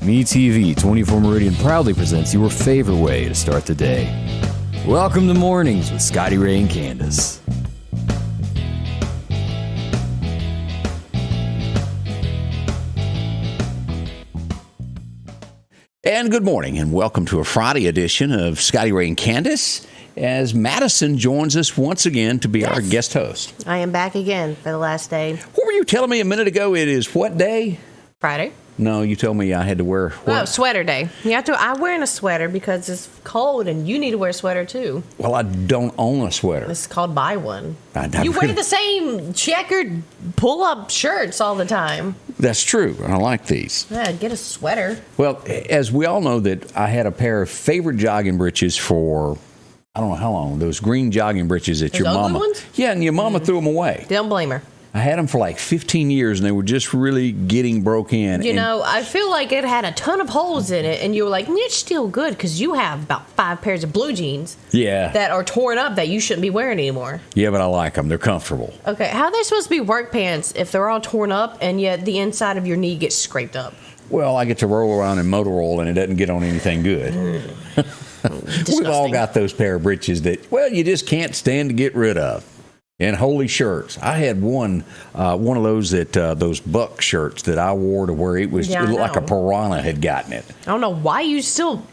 MeTV 24 Meridian proudly presents your favorite way to start the day. Welcome to Mornings with Scotty Ray and Candace. And good morning, and welcome to a Friday edition of Scotty Ray and Candace, as Madison joins us once again to be our guest host. I am back again for the last day. What were you telling me a minute ago? It is what day? Friday. No, you told me I had to wear what? Oh, sweater day. You have to. I'm wearing a sweater because it's cold, and you need to wear a sweater too. Well, I don't own a sweater. It's called buy one. I you wear the same checkered pull-up shirts all the time. That's true. I like these. Yeah, get a sweater. Well, as we all know, that I had a pair of favorite jogging breeches for, I don't know how long, those green jogging breeches that your mama. Ones? Yeah, and your mama threw them away. Don't blame her. I had them for like 15 years, and they were just really getting broke in. You know, I feel like it had a ton of holes in it, and you were like, it's still good because you have about 5 pairs of blue jeans that are torn up that you shouldn't be wearing anymore. Yeah, but I like them. They're comfortable. Okay, how are they supposed to be work pants if they're all torn up and yet the inside of your knee gets scraped up? Well, I get to roll around in motor oil, and it doesn't get on anything good. We've all got those pair of breeches that, well, you just can't stand to get rid of. And holy shirts. I had one of those those buck shirts that I wore to where it looked like a piranha had gotten it. I don't know why you still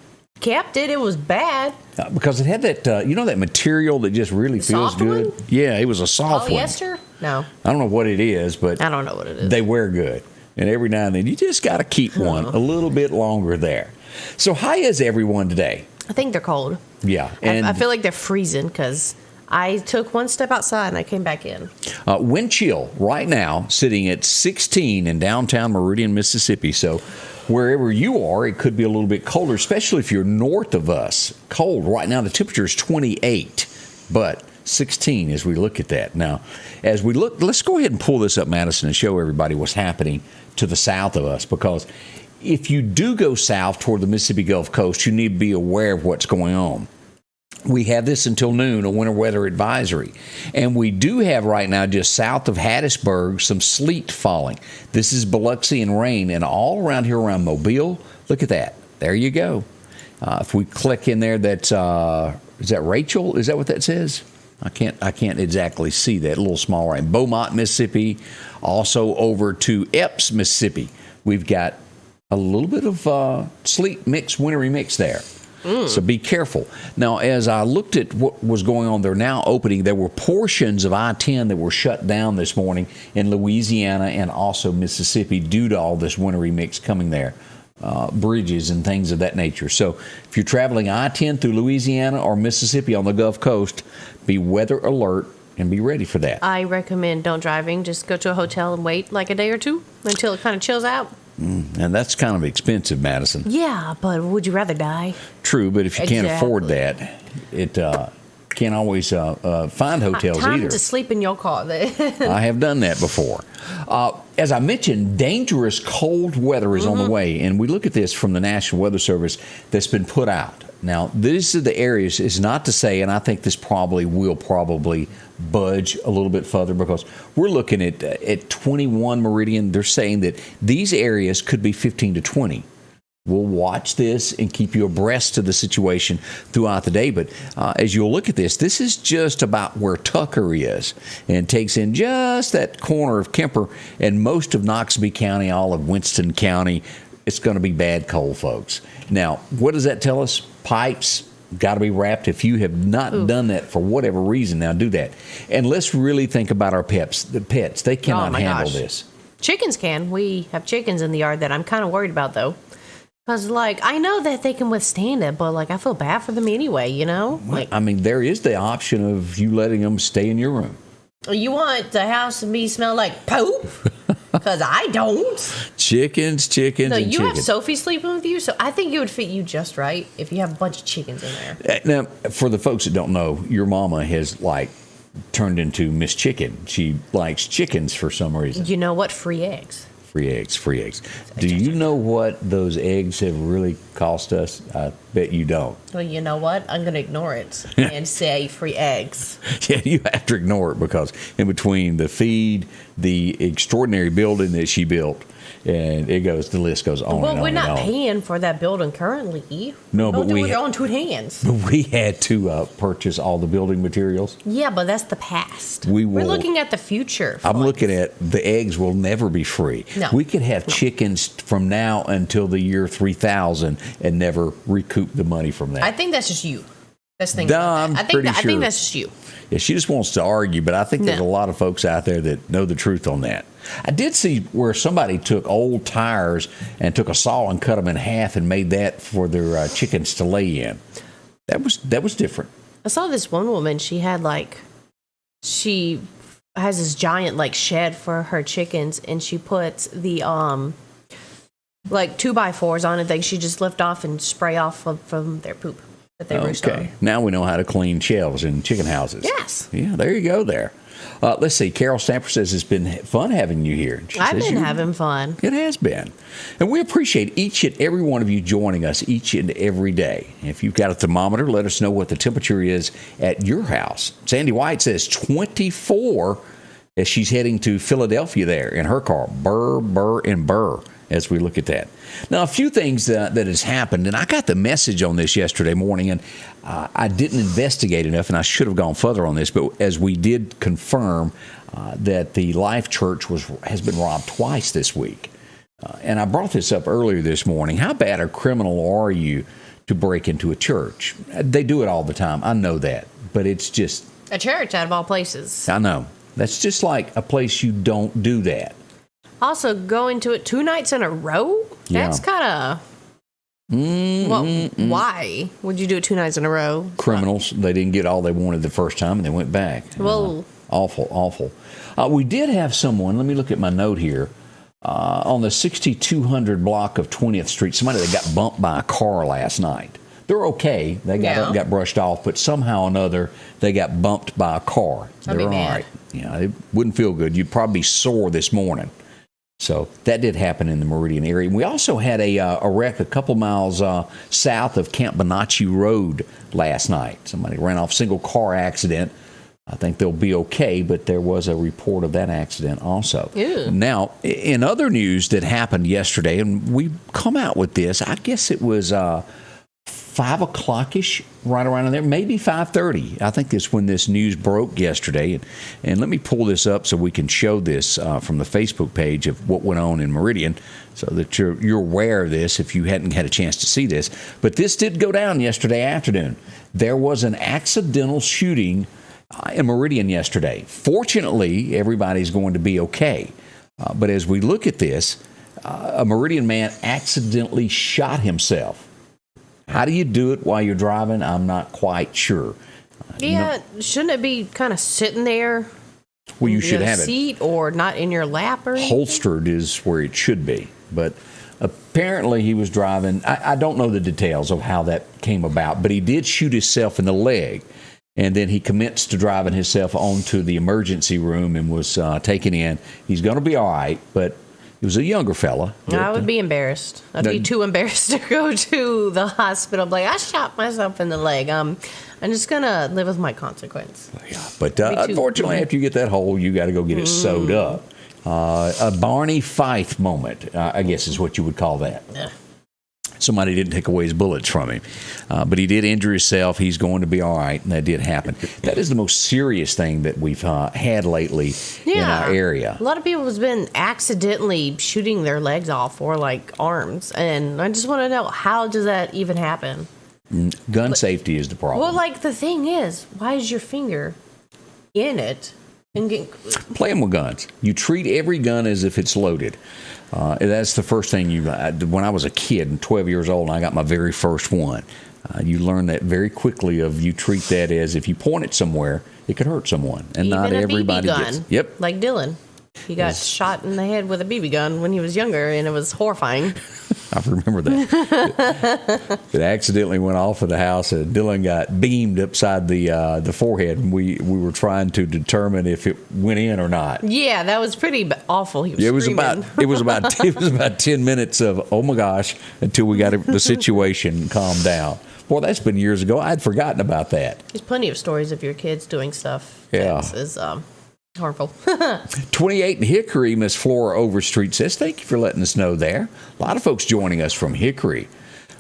kept it. It was bad. Because it had that, that material that just really feels good. One? Yeah, it was a soft one. Polyester? No. I don't know what it is, but I don't know what it is. They wear good. And every now and then, you just got to keep one a little bit longer there. So how is everyone today? I think they're cold. Yeah. And I feel like they're freezing because I took one step outside and I came back in. Wind chill right now sitting at 16 in downtown Meridian, Mississippi. So wherever you are, it could be a little bit colder, especially if you're north of us. Cold right now. The temperature is 28, but 16 as we look at that. Now, as we look, let's go ahead and pull this up, Madison, and show everybody what's happening to the south of us, because if you do go south toward the Mississippi Gulf Coast, you need to be aware of what's going on. We have this until noon, a winter weather advisory. And we do have right now, just south of Hattiesburg, some sleet falling. This is Biloxi and rain, and all around here around Mobile. Look at that. There you go. If we click in there, that's is that Rachel? Is that what that says? I can't exactly see that. A little small rain. Beaumont, Mississippi. Also over to Epps, Mississippi. We've got a little bit of sleet mix, wintry mix there. So be careful. Now, as I looked at what was going on, they're now opening. There were portions of I-10 that were shut down this morning in Louisiana and also Mississippi due to all this wintry mix coming there, bridges and things of that nature. So if you're traveling I-10 through Louisiana or Mississippi on the Gulf Coast, be weather alert and be ready for that. I recommend don't driving. Just go to a hotel and wait like a day or two until it kind of chills out. And that's kind of expensive, Madison. Yeah, but would you rather die? True, but if you can't afford that, it can't always find hotels Time either. to sleep in your car. I have done that before. As I mentioned, dangerous cold weather is on the way, and we look at this from the National Weather Service that's been put out. Now, these are the areas, is not to say, and I think this will probably budge a little bit further, because we're looking at 21 Meridian. They're saying that these areas could be 15 to 20. We'll watch this and keep you abreast of the situation throughout the day. But as you'll look at this is just about where Tucker is, and takes in just that corner of Kemper and most of Noxubee County, all of Winston County. It's going to be bad cold, folks. Now, what does that tell us? Pipes got to be wrapped. If you have not done that for whatever reason, now do that. And let's really think about our pets. The pets, they cannot handle this. Chickens can. We have chickens in the yard that I'm kind of worried about, though. Because, I know that they can withstand it, but, I feel bad for them anyway, you know? There is the option of you letting them stay in your room. You want the house to be smell like poop? Because I don't. Chickens, No, and chickens. you have Sophie sleeping with you, so I think it would fit you just right if you have a bunch of chickens in there. Now, for the folks that don't know, your mama has, turned into Miss Chicken. She likes chickens for some reason. You know what? Free eggs. Free eggs. Do you know what those eggs have really cost us? bet you don't. Well, you know what? I'm going to ignore it and say free eggs. Yeah, you have to ignore it because in between the feed, the extraordinary building that she built, and the list goes on. Well, and on we're not and on. paying for that building currently. No, Don't but do we it with your own two hands. But we had to purchase all the building materials. Yeah, but that's the past. We're looking at the future. I'm looking at the eggs will never be free. No. We could have chickens from now until the year 3000 and never recoup the money from that. I think that's just you. That's the thing. I'm pretty sure. I think that's just you. Yeah, she just wants to argue, but I think there's a lot of folks out there that know the truth on that. I did see where somebody took old tires and took a saw and cut them in half and made that for their chickens to lay in. That was different. I saw this one woman. She has this giant shed for her chickens, and she puts the 2x4s on it that she just lift off and spray off from their poop that they roost on. Now we know how to clean shelves in chicken houses. Yes. Yeah, there you go there. Let's see. Carol Stamper says it's been fun having you here. I've been having fun. It has been. And we appreciate each and every one of you joining us each and every day. If you've got a thermometer, let us know what the temperature is at your house. Sandy White says 24 as she's heading to Philadelphia there in her car. Burr, burr, and burr as we look at that. Now, a few things that has happened, and I got the message on this yesterday morning, and I didn't investigate enough, and I should have gone further on this, but as we did confirm that the Life Church has been robbed twice this week. And I brought this up earlier this morning. How bad a criminal are you to break into a church? They do it all the time. I know that, but it's just... A church out of all places. I know. That's just like a place you don't do that. Also, going to it 2 nights in a row? That's kind of... why would you do it 2 nights in a row? Criminals. They didn't get all they wanted the first time, and they went back. Well... awful. We did have someone, let me look at my note here, on the 6200 block of 20th Street, somebody that got bumped by a car last night. They're okay. They got brushed off, but somehow or another, they got bumped by a car. They're all right. Yeah, it wouldn't feel good. You'd probably be sore this morning. So that did happen in the Meridian area. We also had a wreck a couple miles south of Camp Bonacci Road last night. Somebody ran off, single car accident. I think they'll be okay, but there was a report of that accident also. Ew. Now, in other news that happened yesterday, and we come out with this, I guess it was 5 o'clock-ish, right around in there, maybe 5:30. I think that's when this news broke yesterday. And let me pull this up so we can show this from the Facebook page of what went on in Meridian so that you're aware of this if you hadn't had a chance to see this. But this did go down yesterday afternoon. There was an accidental shooting in Meridian yesterday. Fortunately, everybody's going to be okay. But as we look at this, a Meridian man accidentally shot himself. How do you do it while you're driving? I'm not quite sure. Yeah, shouldn't it be kind of sitting there? Well, you should have it. Seat or not in your lap or anything? Holstered is where it should be. But apparently he was driving. I don't know the details of how that came about, but he did shoot himself in the leg. And then he commenced to driving himself onto the emergency room and was taken in. He's going to be all right, but he was a younger fella. I would be embarrassed. I'd be too embarrassed to go to the hospital. Like, I shot myself in the leg. I'm just going to live with my consequence. Yeah, but unfortunately, after you get that hole, you got to go get it sewed up. A Barney Fife moment, I guess is what you would call that. Yeah. Somebody didn't take away his bullets from him. But he did injure himself. He's going to be all right, and that did happen. That is the most serious thing that we've had lately in our area. A lot of people have been accidentally shooting their legs off or, arms. And I just want to know, how does that even happen? Gun safety is the problem. Well, the thing is, why is your finger in it? Playing with guns. You treat every gun as if it's loaded. That's the first thing when I was a kid and 12 years old and I got my very first one, you learn that very quickly you treat that as if you point it somewhere, it could hurt someone. And even not everybody BB gun, gets. Yep. Like Dylan. He got shot in the head with a BB gun when he was younger, and it was horrifying. I remember that. It accidentally went off of the house, and Dylan got beamed upside the forehead, and we were trying to determine if it went in or not. Yeah, that was pretty awful. He was screaming. It was about 10 minutes of oh my gosh until we got the situation calmed down. Boy, that's been years ago. I'd forgotten about that. There's plenty of stories of your kids doing stuff. Yeah, that is harmful. 28 in Hickory, Miss Flora Overstreet says, thank you for letting us know there. A lot of folks joining us from Hickory.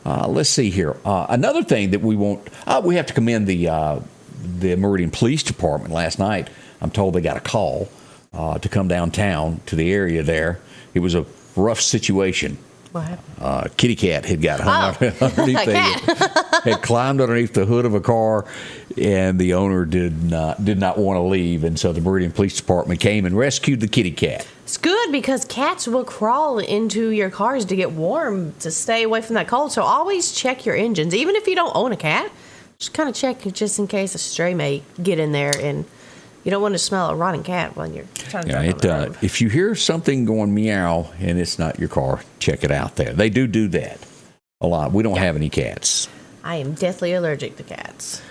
Let's see here. Another thing that we have to commend the Meridian Police Department. Last night, I'm told they got a call to come downtown to the area there. It was a rough situation. What happened? Kitty cat had got hung underneath had climbed underneath the hood of a car, and the owner did not want to leave, and so the Meridian Police Department came and rescued the kitty cat. It's good because cats will crawl into your cars to get warm to stay away from that cold. So always check your engines, even if you don't own a cat. Just kind of check just in case a stray may get in there, and you don't want to smell a rotting cat when you're trying to drive on the road. If you hear something going meow and it's not your car, check it out there. They do that a lot. We don't have any cats. I am deathly allergic to cats.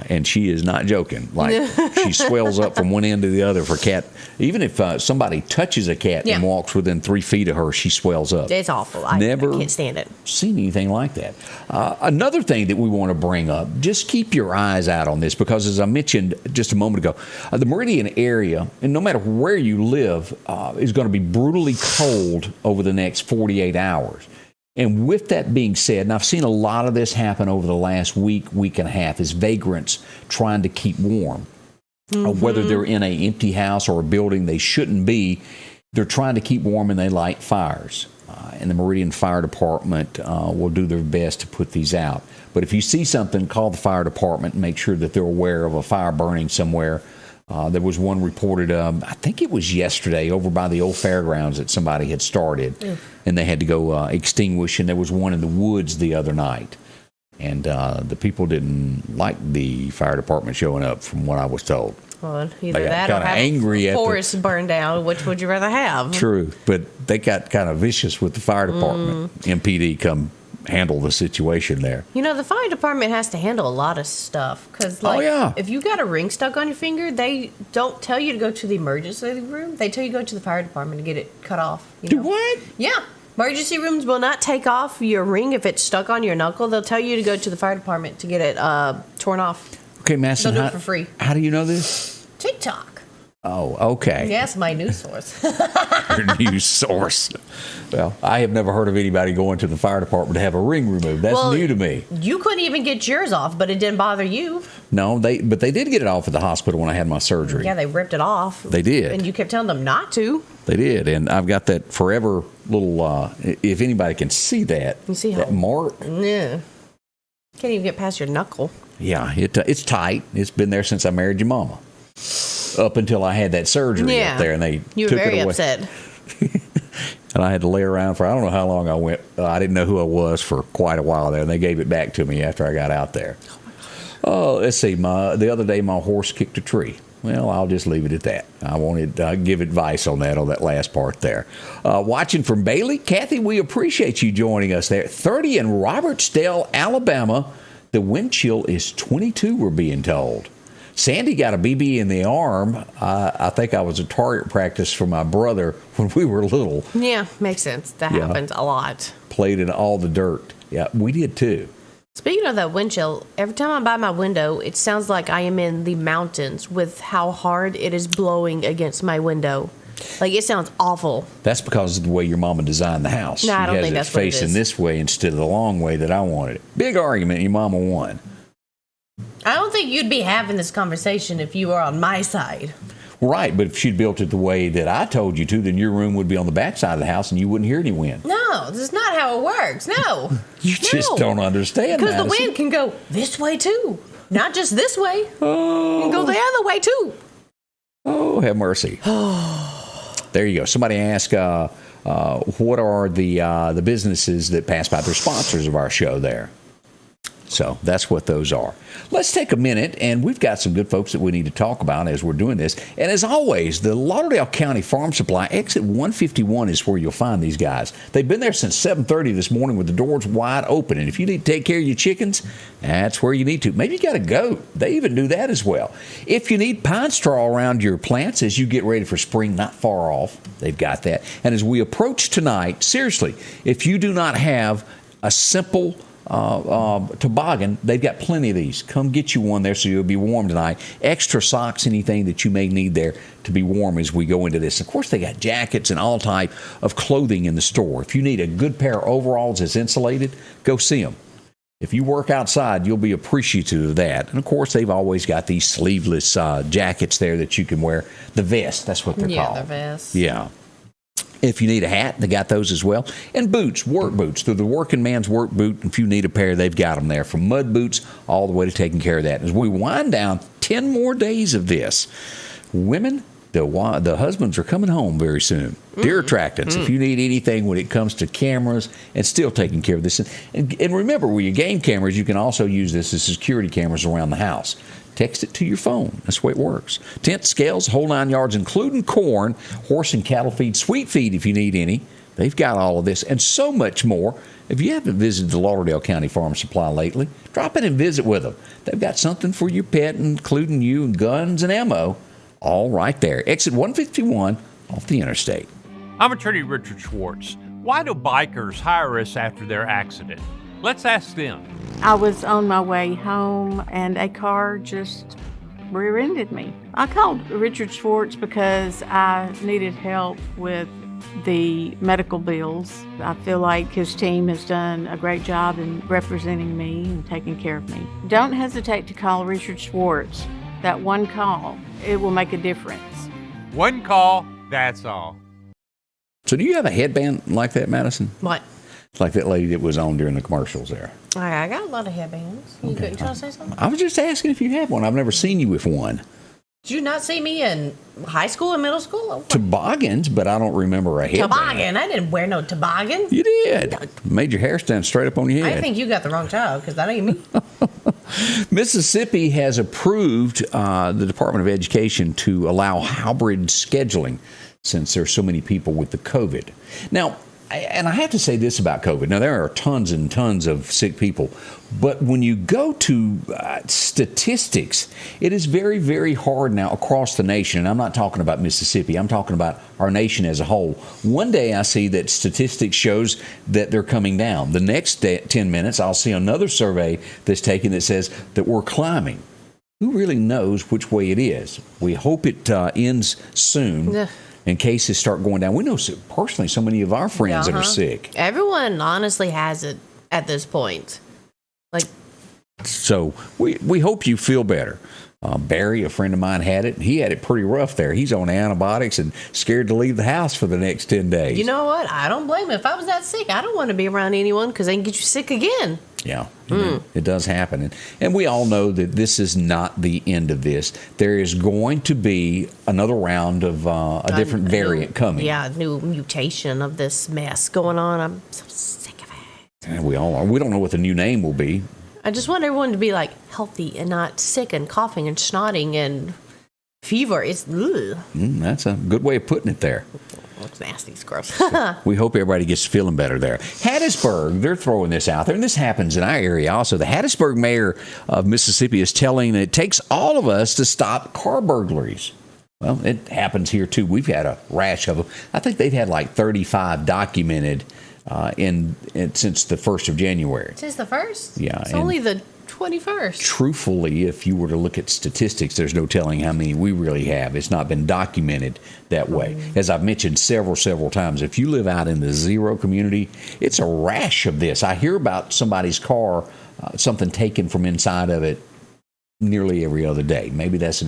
And she is not joking. Like, she swells up from one end to the other for cat. Even if somebody touches a cat and walks within 3 feet of her, she swells up. It's awful. I can't stand it. Seen anything like that. Another thing that we want to bring up, just keep your eyes out on this, because as I mentioned just a moment ago, the Meridian area, and no matter where you live, is going to be brutally cold over the next 48 hours. And with that being said, and I've seen a lot of this happen over the last week and a half, is vagrants trying to keep warm. Whether they're in an empty house or a building they shouldn't be, they're trying to keep warm and they light fires. And the Meridian Fire Department will do their best to put these out. But if you see something, call the fire department and make sure that they're aware of a fire burning somewhere. There was one reported, I think it was yesterday, over by the old fairgrounds that somebody had started, and they had to go extinguish. And there was one in the woods the other night. And the people didn't like the fire department showing up, from what I was told. Well, either that or have a forest burned down. Which would you rather have? True, but they got kind of vicious with the fire department. MPD come handle the situation there. You know, the fire department has to handle a lot of stuff, because if you got a ring stuck on your finger, they don't tell you to go to the emergency room. They tell you to go to the fire department to get it cut off. Do what? Yeah. Emergency rooms will not take off your ring if it's stuck on your knuckle. They'll tell you to go to the fire department to get it torn off. Okay, Madison, they'll do it for free. How do you know this? TikTok. Oh, okay. Yes, my news source. Your news source. Well, I have never heard of anybody going to the fire department to have a ring removed. That's new to me. You couldn't even get yours off, but it didn't bother you. No, but they did get it off at the hospital when I had my surgery. Yeah, they ripped it off. They did. And you kept telling them not to. They did, and I've got that forever little, if anybody can see that, you see that mark. Yeah. Can't even get past your knuckle. Yeah, it's tight. It's been there since I married your mama. Up until I had that surgery up there, and they took it away. You were very upset. And I had to lay around for, I don't know how long I went. I didn't know who I was for quite a while there, and they gave it back to me after I got out there. Oh, let's see. The other day, my horse kicked a tree. Well, I'll just leave it at that. I wanted to give advice on that last part there. Watching from Bailey, Kathy, we appreciate you joining us there. 30 in Robertsdale, Alabama. The wind chill is 22, we're being told. Sandy got a BB in the arm. I think I was a target practice for my brother when we were little. Yeah, makes sense. That happens a lot. Played in all the dirt. Yeah, we did too. Speaking of that wind chill, every time I'm by my window, it sounds like I am in the mountains with how hard it is blowing against my window. Like, it sounds awful. That's because of the way your mama designed the house. No, I don't think that's what it is. Facing this way instead of the long way that I wanted it. Big argument, your mama won. I don't think you'd be having this conversation if you were on my side. Right, but if she'd built it the way that I told you to, then your room would be on the back side of the house and you wouldn't hear any wind. No, this is not how it works. No. You just don't understand, because Madison. the wind can go this way, too. Not just this way. Oh. It can go the other way, too. Oh, have mercy. There you go. Somebody asked, what are the businesses that pass by? They're sponsors of our show there. So that's what those are. Let's take a minute, and we've got some good folks that we need to talk about as we're doing this. And as always, the Lauderdale County Farm Supply, exit 151 is where you'll find these guys. They've been there since 7:30 this morning with the doors wide open. And if you need to take care of your chickens, that's where you need to. Maybe you got a goat. They even do that as well. If you need pine straw around your plants as you get ready for spring, not far off, they've got that. And as we approach tonight, seriously, if you do not have a simple toboggan, they've got plenty of these. Come get you one there so you'll be warm tonight. Extra socks, anything that you may need there to be warm as we go into this. Of course, they got jackets and all type of clothing in the store. If you need a good pair of overalls that's insulated, go see them. If you work outside, you'll be appreciative of that. And, of course, they've always got these sleeveless jackets there that you can wear. The vest, that's what they're called. Yeah, the vest. Yeah. If you need a hat, they got those as well. And boots, work boots. They're the working man's work boot. If you need a pair, they've got them there. From mud boots all the way to taking care of that. As we wind down 10 more days of this, women, the husbands are coming home very soon. Deer attractants. If you need anything when it comes to cameras and still taking care of this. And remember, with your game cameras, you can also use this as security cameras around the house. Text it to your phone. That's the way it works. Tents, scales, whole 9 yards, including corn, horse and cattle feed, sweet feed if you need any. They've got all of this and so much more. If you haven't visited the Lauderdale County Farm Supply lately, drop in and visit with them. They've got something for your pet, including you, and guns and ammo, all right there. Exit 151 off the interstate. I'm attorney Richard Schwartz. Why do bikers hire us after their accident? Let's ask them. I was on my way home and a car just rear-ended me. I called Richard Schwartz because I needed help with the medical bills. I feel like his team has done a great job in representing me and taking care of me. Don't hesitate to call Richard Schwartz. That one call, it will make a difference. One call, that's all. So do you have a headband like that, Madison? What? Like that lady that was on during the commercials there. I got a lot of headbands. You trying to say something? I was just asking if you have one. I've never seen you with one. Did you not see me in high school and middle school? Toboggans, but I don't remember a headband. Toboggan. I didn't wear no toboggan. You did. Made your hair stand straight up on your head. I think you got the wrong child because that ain't me. Mississippi has approved the Department of Education to allow hybrid scheduling since there's so many people with the COVID. Now, and I have to say this about COVID. Now, there are tons and tons of sick people. But when you go to statistics, it is very, very hard now across the nation. And I'm not talking about Mississippi. I'm talking about our nation as a whole. One day I see that statistics shows that they're coming down. The next 10 minutes, I'll see another survey that's taken that says that we're climbing. Who really knows which way it is? We hope it ends soon. Yeah. And cases start going down. We know personally so many of our friends that are sick. Everyone honestly has it at this point. So we hope you feel better. Barry, a friend of mine, had it. He had it pretty rough there. He's on antibiotics and scared to leave the house for the next 10 days. You know what? I don't blame him. If I was that sick, I don't want to be around anyone because they can get you sick again. Yeah, it does happen. And we all know that this is not the end of this. There is going to be another round of a different variant coming. Yeah, new mutation of this mess going on. I'm so sick of it. And we all are. We don't know what the new name will be. I just want everyone to be like healthy and not sick and coughing and snotting and fever. It's ugh. That's a good way of putting it there. Looks nasty. It's gross. We hope everybody gets feeling better there. Hattiesburg, they're throwing this out there, and this happens in our area also. The Hattiesburg mayor of Mississippi is telling it takes all of us to stop car burglaries. Well, it happens here too. We've had a rash of them. I think they've had like 35 documented since the 1st of January. Since the 1st? Yeah. It's only the 21st. Truthfully, if you were to look at statistics, there's no telling how many we really have. It's not been documented that way. As I've mentioned several times, if you live out in the zero community, it's a rash of this. I hear about somebody's car, something taken from inside of it nearly every other day. Maybe that's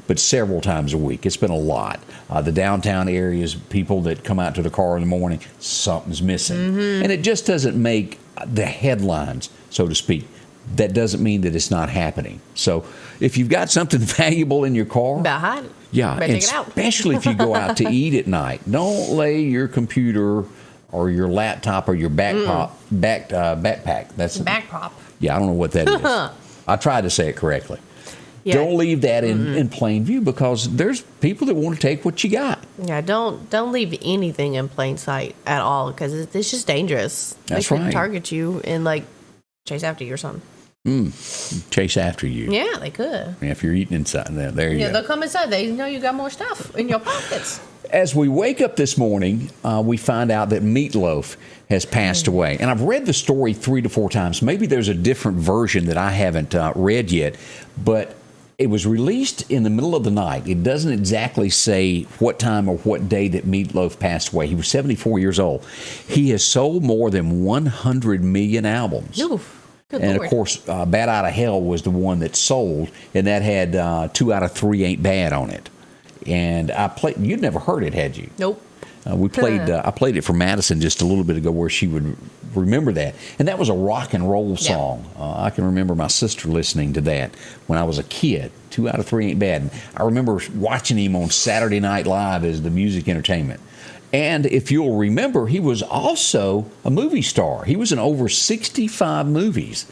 but several times a week. It's been a lot. The downtown areas, people that come out to the car in the morning, something's missing. And it just doesn't make the headlines, so to speak. That doesn't mean that it's not happening. So if you've got something valuable in your car, Behind. yeah, Better take it out. especially if you go out to eat at night, don't lay your computer or your laptop or your backpack. That's Back prop. Yeah, I don't know what that is. I tried to say it correctly. Yeah. Don't leave that in plain view, because there's people that want to take what you got. Yeah, don't leave anything in plain sight at all, because it's just dangerous. That's they could right. target you and like chase after you or something. Chase after you. Yeah, they could. If you're eating inside, there you Yeah, go. they'll come inside. They know you got more stuff in your pockets. As we wake up this morning, we find out that Meatloaf has passed away. And I've read the story 3 to 4 times. Maybe there's a different version that I haven't read yet, but it was released in the middle of the night. It doesn't exactly say what time or what day that Meatloaf passed away. He was 74 years old. He has sold more than 100 million albums. Oof. Good And Lord. of course, Bad Outta Hell was the one that sold, and that had 2 out of 3 Ain't Bad on it. And I played. You'd never heard it, had you? Nope. We played. I played it for Madison just a little bit ago, where she would remember that, and that was a rock and roll song. I can remember my sister listening to that when I was a kid. 2 out of 3 Ain't Bad. And I remember watching him on Saturday Night Live as the music entertainment. And if you'll remember, he was also a movie star. He was in over 65 movies.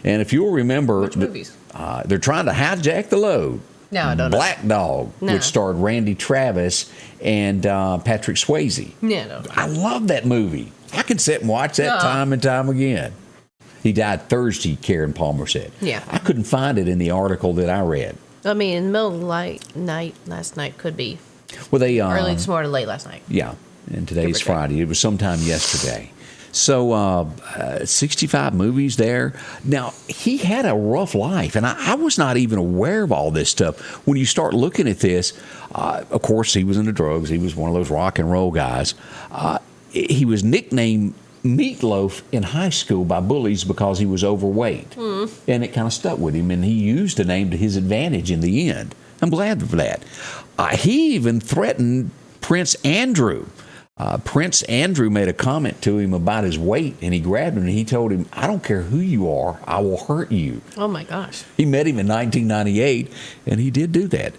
And if you'll remember, Which movies? They're trying to hijack the load. No, I don't know. Black Dog, No. which starred Randy Travis and Patrick Swayze. Yeah, no. I love that movie. I can sit and watch that No. time and time again. He died Thursday, Karen Palmer said. Yeah. I couldn't find it in the article that I read. I mean, in the middle of the night last night could be Well, they early this morning, late last night. Yeah, and today's Give or take. Friday. It was sometime yesterday. So 65 movies there. Now, he had a rough life, and I was not even aware of all this stuff. When you start looking at this, of course, he was into drugs. He was one of those rock and roll guys. He was nicknamed Meatloaf in high school by bullies because he was overweight. And it kind of stuck with him, and he used the name to his advantage in the end. I'm glad for that. He even threatened Prince Andrew. Prince Andrew made a comment to him about his weight, and he grabbed him and he told him, "I don't care who you are, I will hurt you." Oh, my gosh. He met him in 1998, and he did do that.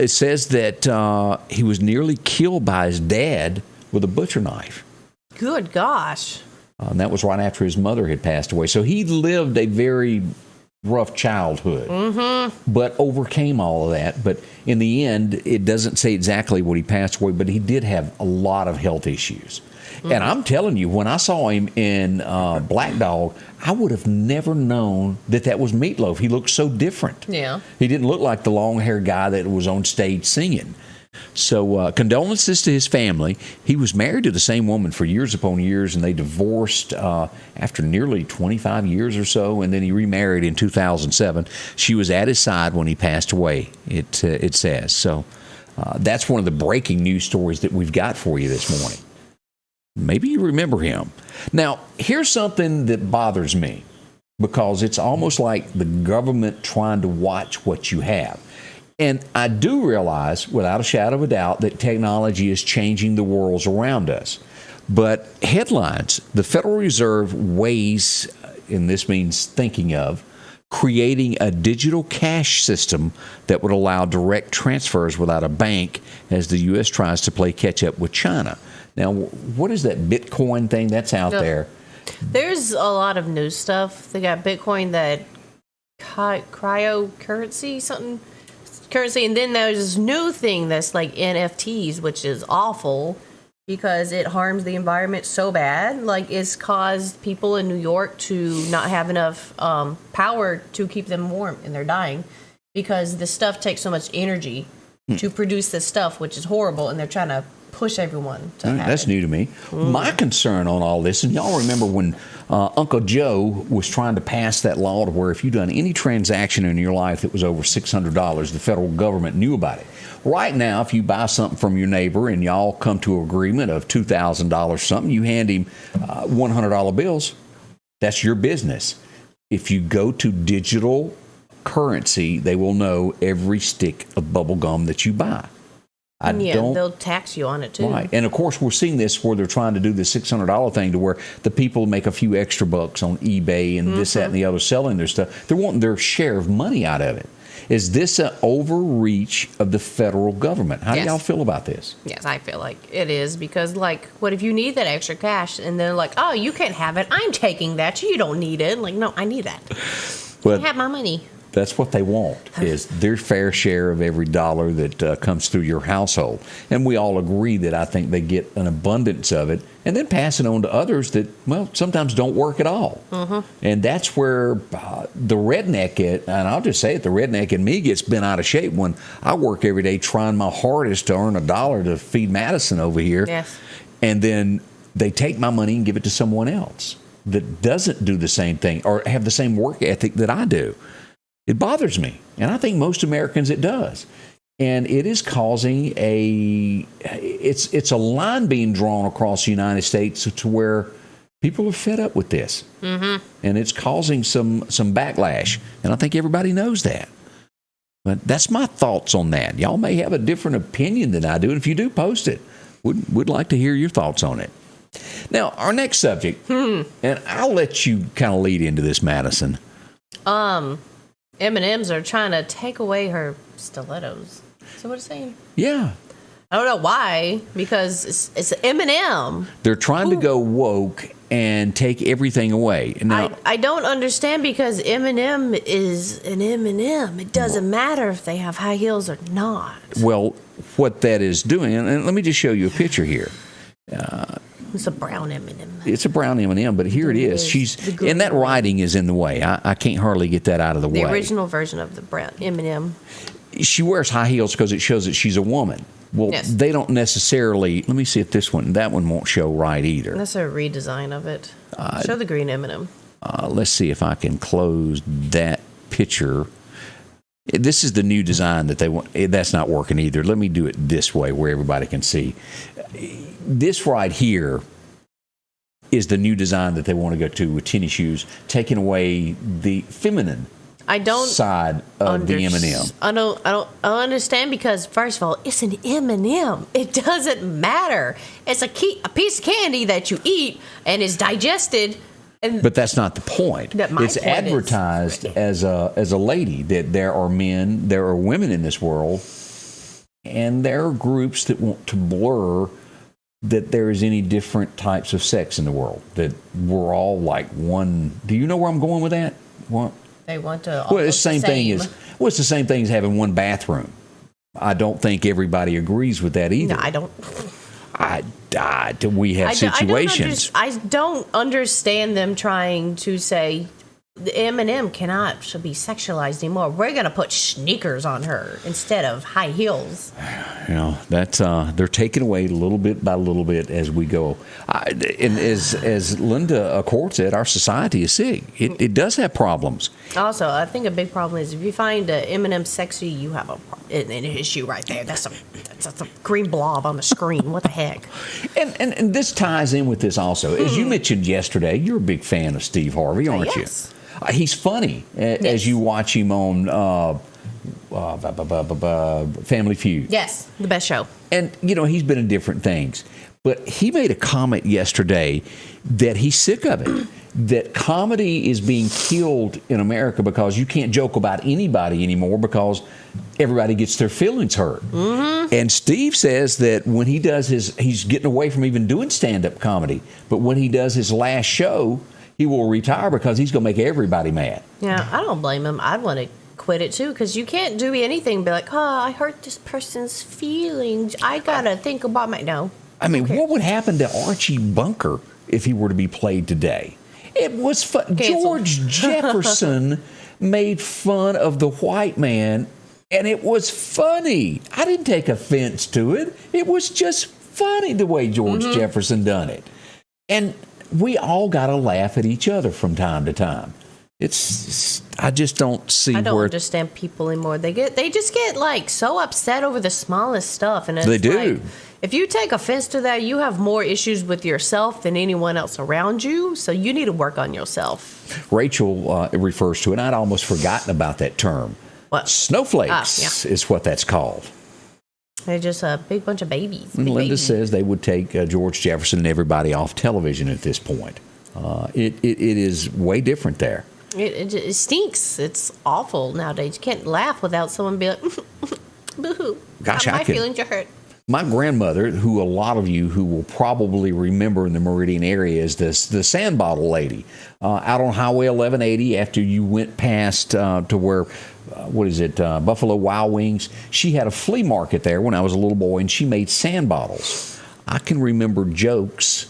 It says that he was nearly killed by his dad with a butcher knife. Good gosh. And that was right after his mother had passed away. So he lived a very rough childhood, but overcame all of that. But in the end, it doesn't say exactly what he passed away, but he did have a lot of health issues. And I'm telling you, when I saw him in Black Dog, I would have never known that was Meatloaf. He looked so different. Yeah. He didn't look like the long-haired guy that was on stage singing. So condolences to his family. He was married to the same woman for years upon years, and they divorced after nearly 25 years or so, and then he remarried in 2007. She was at his side when he passed away, it says. So that's one of the breaking news stories that we've got for you this morning. Maybe you remember him. Now, here's something that bothers me, because it's almost like the government trying to watch what you have. And I do realize, without a shadow of a doubt, that technology is changing the worlds around us. But headlines, the Federal Reserve weighs, and this means thinking of, creating a digital cash system that would allow direct transfers without a bank as the U.S. tries to play catch-up with China. Now, what is that Bitcoin thing that's out there? There's a lot of new stuff. They got Bitcoin, that cryptocurrency, something currency, and then there's this new thing that's like NFTs, which is awful because it harms the environment so bad. Like, it's caused people in New York to not have enough power to keep them warm, and they're dying because the stuff takes so much energy to produce this stuff, which is horrible, and they're trying to push everyone to have That's it. new to me. My concern on all this, and y'all remember when Uncle Joe was trying to pass that law to where if you'd done any transaction in your life that was over $600, the federal government knew about it. Right now, if you buy something from your neighbor and y'all come to an agreement of $2,000 something, you hand him $100 bills, that's your business. If you go to digital currency, they will know every stick of bubble gum that you buy. They'll tax you on it too. Right. And of course, we're seeing this where they're trying to do the $600 thing to where the people make a few extra bucks on eBay and this, that, and the other selling their stuff. They're wanting their share of money out of it. Is this an overreach of the federal government? How do Yes. y'all feel about this? Yes, I feel like it is because, like, what if you need that extra cash and they're like, oh, you can't have it. I'm taking that. You don't need it. Like, no, I need that. Well, I have my money. that's what they want, is their fair share of every dollar that comes through your household. And we all agree that I think they get an abundance of it and then pass it on to others that, well, sometimes don't work at all. And that's where the redneck, and I'll just say it, the redneck in me gets bent out of shape when I work every day trying my hardest to earn $1 to feed Madison over here. Yes. And then they take my money and give it to someone else that doesn't do the same thing or have the same work ethic that I do. It bothers me, and I think most Americans it does. And it is causing it's a line being drawn across the United States to where people are fed up with this. And it's causing some backlash, and I think everybody knows that. But that's my thoughts on that. Y'all may have a different opinion than I do, and if you do, post it. Would like to hear your thoughts on it. Now, our next subject, and I'll let you kind of lead into this, Madison. M&Ms are trying to take away her stilettos. So what it's saying? Yeah. I don't know why, because it's M&M. They're trying to go woke and take everything away. Now, I don't understand because M&M is an M&M. It doesn't matter if they have high heels or not. well, what that is doing, and let me just show you a picture here. It's a brown M&M. It's a brown M&M, but here it is. She's and that writing is in the way. I can't hardly get that out of the way. The original version of the brown M&M. She wears high heels because it shows that she's a woman. Well, Yes. they don't necessarily. Let me see if that one won't show right either. That's a redesign of it. Show the green M&M. Let's see if I can close that picture. This is the new design that they want. That's not working either. Let me do it this way where everybody can see. This right here is the new design that they want to go to with tennis shoes, taking away the feminine side of the M&M. I don't understand because first of all, it's an M&M. It doesn't matter. It's a piece of candy that you eat and is digested. But that's not the point. It's advertised as a lady that there are men, there are women in this world, and there are groups that want to blur that there is any different types of sex in the world. That we're all like one. Do you know where I'm going with that? What? They want to. Well, it's the same thing as it's the same thing as having one bathroom. I don't think everybody agrees with that either. No, I don't. We have situations. I don't understand them trying to say the M&M should be sexualized anymore. We're going to put sneakers on her instead of high heels. You know, that's they're taking away little bit by little bit as we go. And as Linda Court said, our society is sick. It does have problems. Also, I think a big problem is if you find M&M sexy, you have an issue right there. That's a green blob on the screen. What the heck? And this ties in with this also. As you mentioned yesterday, you're a big fan of Steve Harvey, aren't you? He's funny as you watch him on Family Feud. Yes, the best show. And, he's been in different things. But he made a comment yesterday that he's sick of it, that comedy is being killed in America because you can't joke about anybody anymore because everybody gets their feelings hurt. And Steve says that when he does he's getting away from even doing stand-up comedy, but when he does his last show, he will retire because he's going to make everybody mad. Yeah, I don't blame him. I'd want to quit it too because you can't do anything. Be like, I hurt this person's feelings. I got to think about no. I mean, what would happen to Archie Bunker if he were to be played today? It was fun. George Jefferson made fun of the white man, and it was funny. I didn't take offense to it. It was just funny the way George Jefferson done it. And we all got to laugh at each other from time to time. I just don't see. I don't understand people anymore. They just get like so upset over the smallest stuff, and they do. Like, if you take offense to that, you have more issues with yourself than anyone else around you. So you need to work on yourself. Rachel refers to it. I'd almost forgotten about that term. What? Snowflakes is what that's called. They're just a big bunch of babies. And Linda says they would take George Jefferson and everybody off television at this point. It is way different there. It stinks. It's awful nowadays. You can't laugh without someone being like, boo-hoo. Gosh, My feelings are hurt. My grandmother, who a lot of you who will probably remember in the Meridian area, is the sand bottle lady out on Highway 1180 after you went past to where, Buffalo Wild Wings. She had a flea market there when I was a little boy, and she made sand bottles. I can remember jokes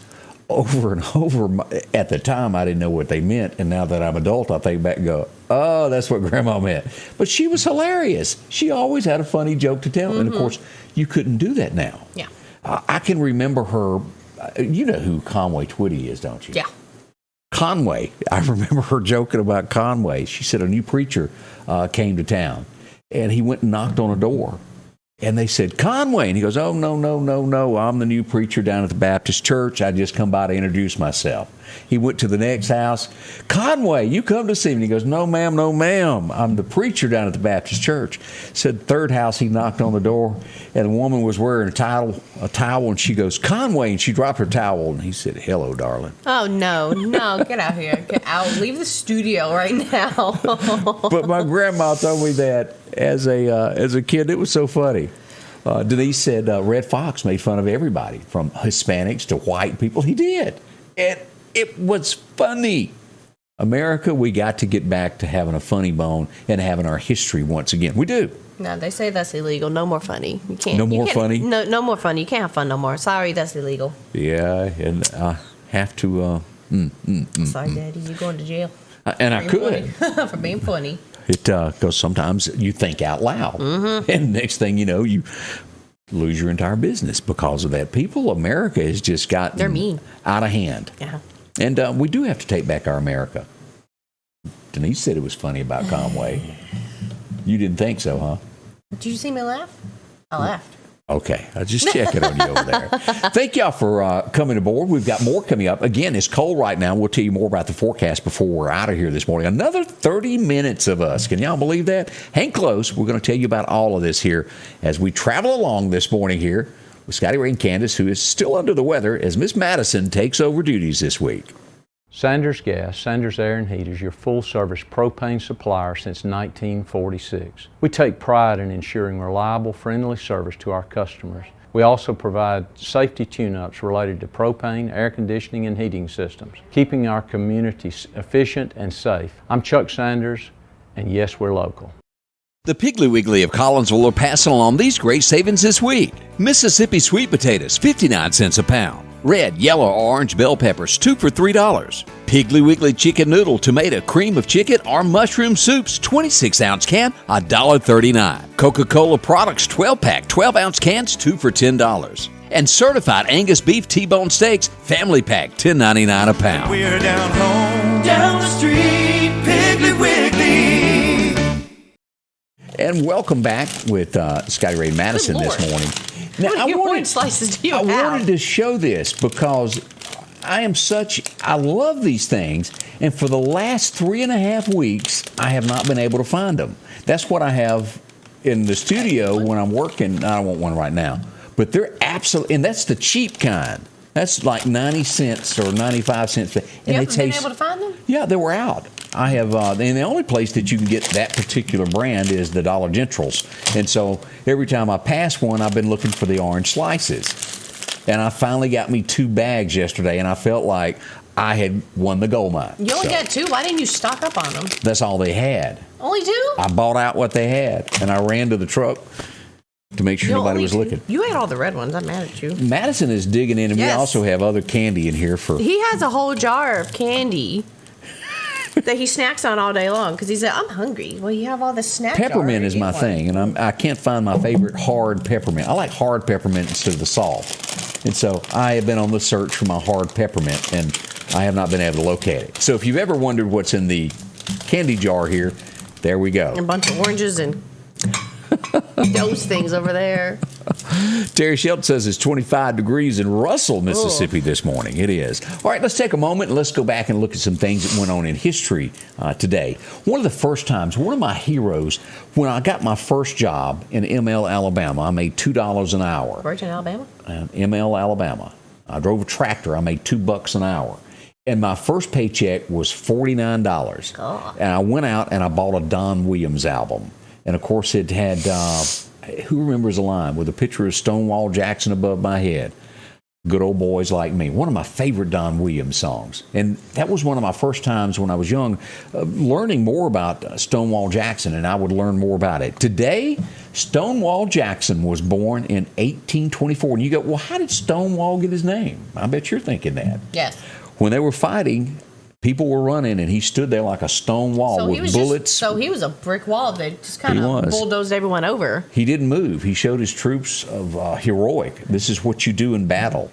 over and over. At the time, I didn't know what they meant, and now that I'm adult, I think back and go, oh, that's what Grandma meant. But she was hilarious. She always had a funny joke to tell, and of course, you couldn't do that now. Yeah. I can remember her. You know who Conway Twitty is, don't you? Yeah. Conway. I remember her joking about Conway. She said a new preacher came to town, and he went and knocked on a door. And they said, Conway. And he goes, oh, no. I'm the new preacher down at the Baptist church. I just come by to introduce myself. He went to the next house. Conway, you come to see me. And he goes, no, ma'am. I'm the preacher down at the Baptist church. Said third house, he knocked on the door, and the woman was wearing a towel, and she goes, Conway. And she dropped her towel, and he said, hello, darling. Oh, no. Get out here. Get out. Leave the studio right now. But my grandma told me that as a kid. It was so funny. Denise said Red Fox made fun of everybody, from Hispanics to white people. He did. And it was funny. America, we got to get back to having a funny bone and having our history once again. We do. No, they say that's illegal. No more funny. You can't. No more funny? No more funny. You can't have fun no more. Sorry, that's illegal. Yeah, and I have to... Sorry, Daddy, you're going to jail. And I could. For being funny. Because sometimes you think out loud. And next thing you know, you lose your entire business because of that. America has just gotten They're mean. Out of hand. Yeah. And we do have to take back our America. Denise said it was funny about Conway. You didn't think so, huh? Did you see me laugh? I laughed. Okay, I was just checking on you over there. Thank y'all for coming aboard. We've got more coming up. Again, it's cold right now. We'll tell you more about the forecast before we're out of here this morning. Another 30 minutes of us. Can y'all believe that? Hang close. We're going to tell you about all of this here as we travel along this morning here with Scotty Ray and Candace, who is still under the weather as Miss Madison takes over duties this week. Sanders Gas, Sanders Air and Heat is your full-service propane supplier since 1946. We take pride in ensuring reliable, friendly service to our customers. We also provide safety tune-ups related to propane, air conditioning, and heating systems, keeping our community efficient and safe. I'm Chuck Sanders, and yes, we're local. The Piggly Wiggly of Collinsville are passing along these great savings this week. Mississippi sweet potatoes, 59 cents a pound. Red, yellow, or orange bell peppers, 2 for $3. Piggly Wiggly chicken noodle, tomato, cream of chicken, or mushroom soups, 26-ounce can, $1.39. Coca-Cola products, 12-pack, 12-ounce cans, 2 for $10. And certified Angus beef T-bone steaks, family pack, $10.99 a pound. We're down home, down the street, Piggly Wiggly. And welcome back with Scotty Ray Madison this morning. Now, How many orange slices do you have? I wanted to show this because I love these things, and for the last 3.5 weeks, I have not been able to find them. That's what I have in the studio when I'm working. I don't want one right now, but they're absolutely, and that's the cheap kind. That's like 90 cents or 95 cents. And you haven't been able to find them? Yeah, they were out. I have, and the only place that you can get that particular brand is the Dollar Generals. And so every time I pass one, I've been looking for the orange slices. And I finally got me 2 bags yesterday, and I felt like I had won the gold mine. You only got 2? Why didn't you stock up on them? That's all they had. Only 2? I bought out what they had, and I ran to the truck to make sure nobody was looking. You ate all the red ones. I'm mad at you. Madison is digging in, and we also have other candy in here for... He has a whole jar of candy that he snacks on all day long because he said, I'm hungry. Well, you have all this snack Peppermint is my thing, and I can't find my favorite hard peppermint. I like hard peppermint instead of the soft. And so I have been on the search for my hard peppermint, and I have not been able to locate it. So if you've ever wondered what's in the candy jar here, there we go. A bunch of oranges and those things over there. Terry Shelton says it's 25 degrees in Russell, Mississippi this morning. It is. All right, let's take a moment and let's go back and look at some things that went on in history today. One of the first times, one of my heroes, when I got my first job in ML, Alabama, I made $2 an hour. Where's in Alabama? ML, Alabama. I drove a tractor. I made $2 an hour. And my first paycheck was $49. God. And I went out and I bought a Don Williams album. And, of course, it had, who remembers the line, with a picture of Stonewall Jackson above my head? Good Old Boys Like Me. One of my favorite Don Williams songs. And that was one of my first times when I was young learning more about Stonewall Jackson, and I would learn more about it. Today, Stonewall Jackson was born in 1824. And you go, well, how did Stonewall get his name? I bet you're thinking that. Yes. When they were fighting, people were running, and he stood there like a stone wall with bullets. He was a brick wall that just kind of bulldozed everyone over. He didn't move. He showed his troops of heroic. This is what you do in battle.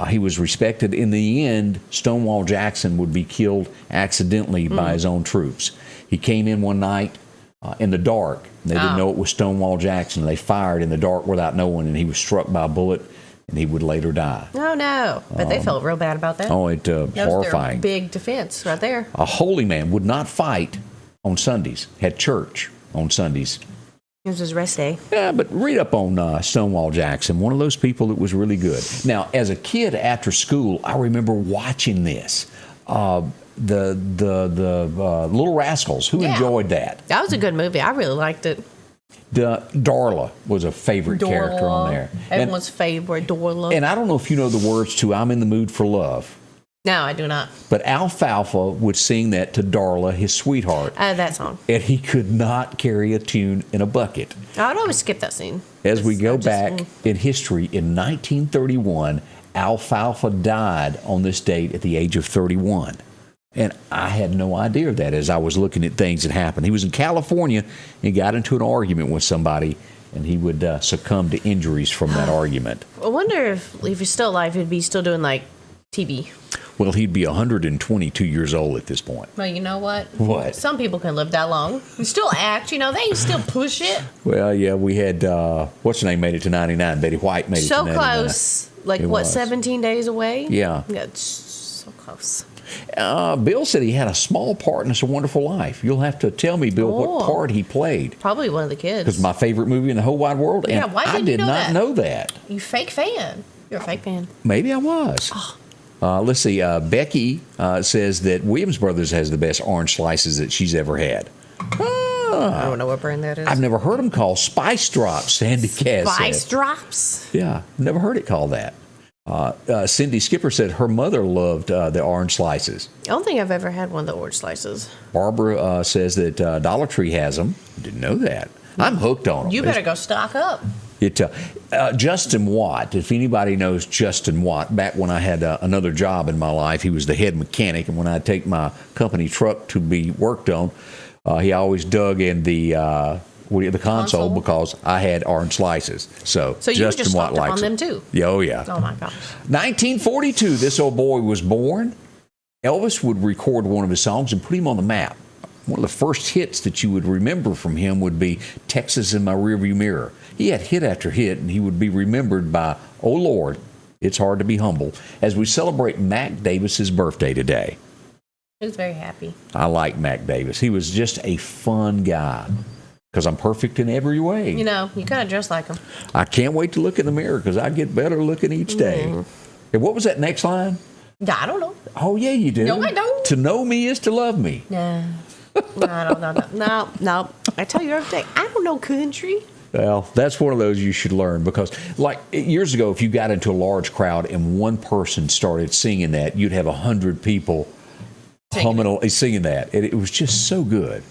He was respected. In the end, Stonewall Jackson would be killed accidentally by his own troops. He came in one night in the dark. They didn't know it was Stonewall Jackson. They fired in the dark without knowing, and he was struck by a bullet, and he would later die. Oh, no. But they felt real bad about that. Oh, that horrifying. Was their big defense right there. A holy man would not fight on Sundays, had church on Sundays. It was his rest day. Yeah, but read up on Stonewall Jackson, one of those people that was really good. Now, as a kid after school, I remember watching this. The Little Rascals. Who enjoyed that? That was a good movie. I really liked it. Darla was a favorite character on there. Everyone's favorite, Darla. And I don't know if you know the words to I'm in the Mood for Love. No, I do not. But Alfalfa would sing that to Darla, his sweetheart. That song. And he could not carry a tune in a bucket. I would always skip that scene. As we go back in history, in 1931, Alfalfa died on this date at the age of 31. And I had no idea of that as I was looking at things that happened. He was in California and got into an argument with somebody, and he would succumb to injuries from that argument. I wonder if he's still alive, he'd be still doing, like, TV. Well, he'd be 122 years old at this point. Well, you know what? What? Some people can live that long. You still act, they still push it. Well, yeah, we had, what's her name made it to 99? Betty White made it to 99. So close. Like, what, 17 days away? Yeah. Yeah, it's so close. Bill said he had a small part in It's a Wonderful Life. You'll have to tell me, Bill, what part he played. Probably one of the kids. Because my favorite movie in the whole wide world. And yeah, why didn't I did you not know that. You fake fan. You're a fake fan. Maybe I was. Let's see. Becky says that Williams Brothers has the best orange slices that she's ever had. I don't know what brand that is. I've never heard them called Spice Drops, Sandy Cass Spice said. Drops? Yeah, never heard it called that. Cindy Skipper said her mother loved the orange slices. I don't think I've ever had one of the orange slices. Barbara says that Dollar Tree has them. Didn't know that. I'm hooked on them. You better go stock up. Justin Watt, if anybody knows Justin Watt, back when I had another job in my life, he was the head mechanic, and when I'd take my company truck to be worked on, he always dug in the console because I had orange slices. So you Justin just Watt stocked up likes on them them too? Yeah, oh yeah. Oh my gosh. 1942, this old boy was born. Elvis would record one of his songs and put him on the map. One of the first hits that you would remember from him would be Texas in My Rearview Mirror. He had hit after hit, and he would be remembered by, oh Lord, It's Hard to Be Humble, as we celebrate Mac Davis's birthday today. He was very happy. I like Mac Davis. He was just a fun guy because I'm perfect in every way. You kind of dress like him. I can't wait to look in the mirror because I get better looking each day. And what was that next line? I don't know. Oh, yeah, you do. No, I don't. To know me is to love me. No. No. I tell you everything. I don't know country. Well, that's one of those you should learn because, like years ago, if you got into a large crowd and one person started singing that, you'd have 100 people singing that. It was just so good.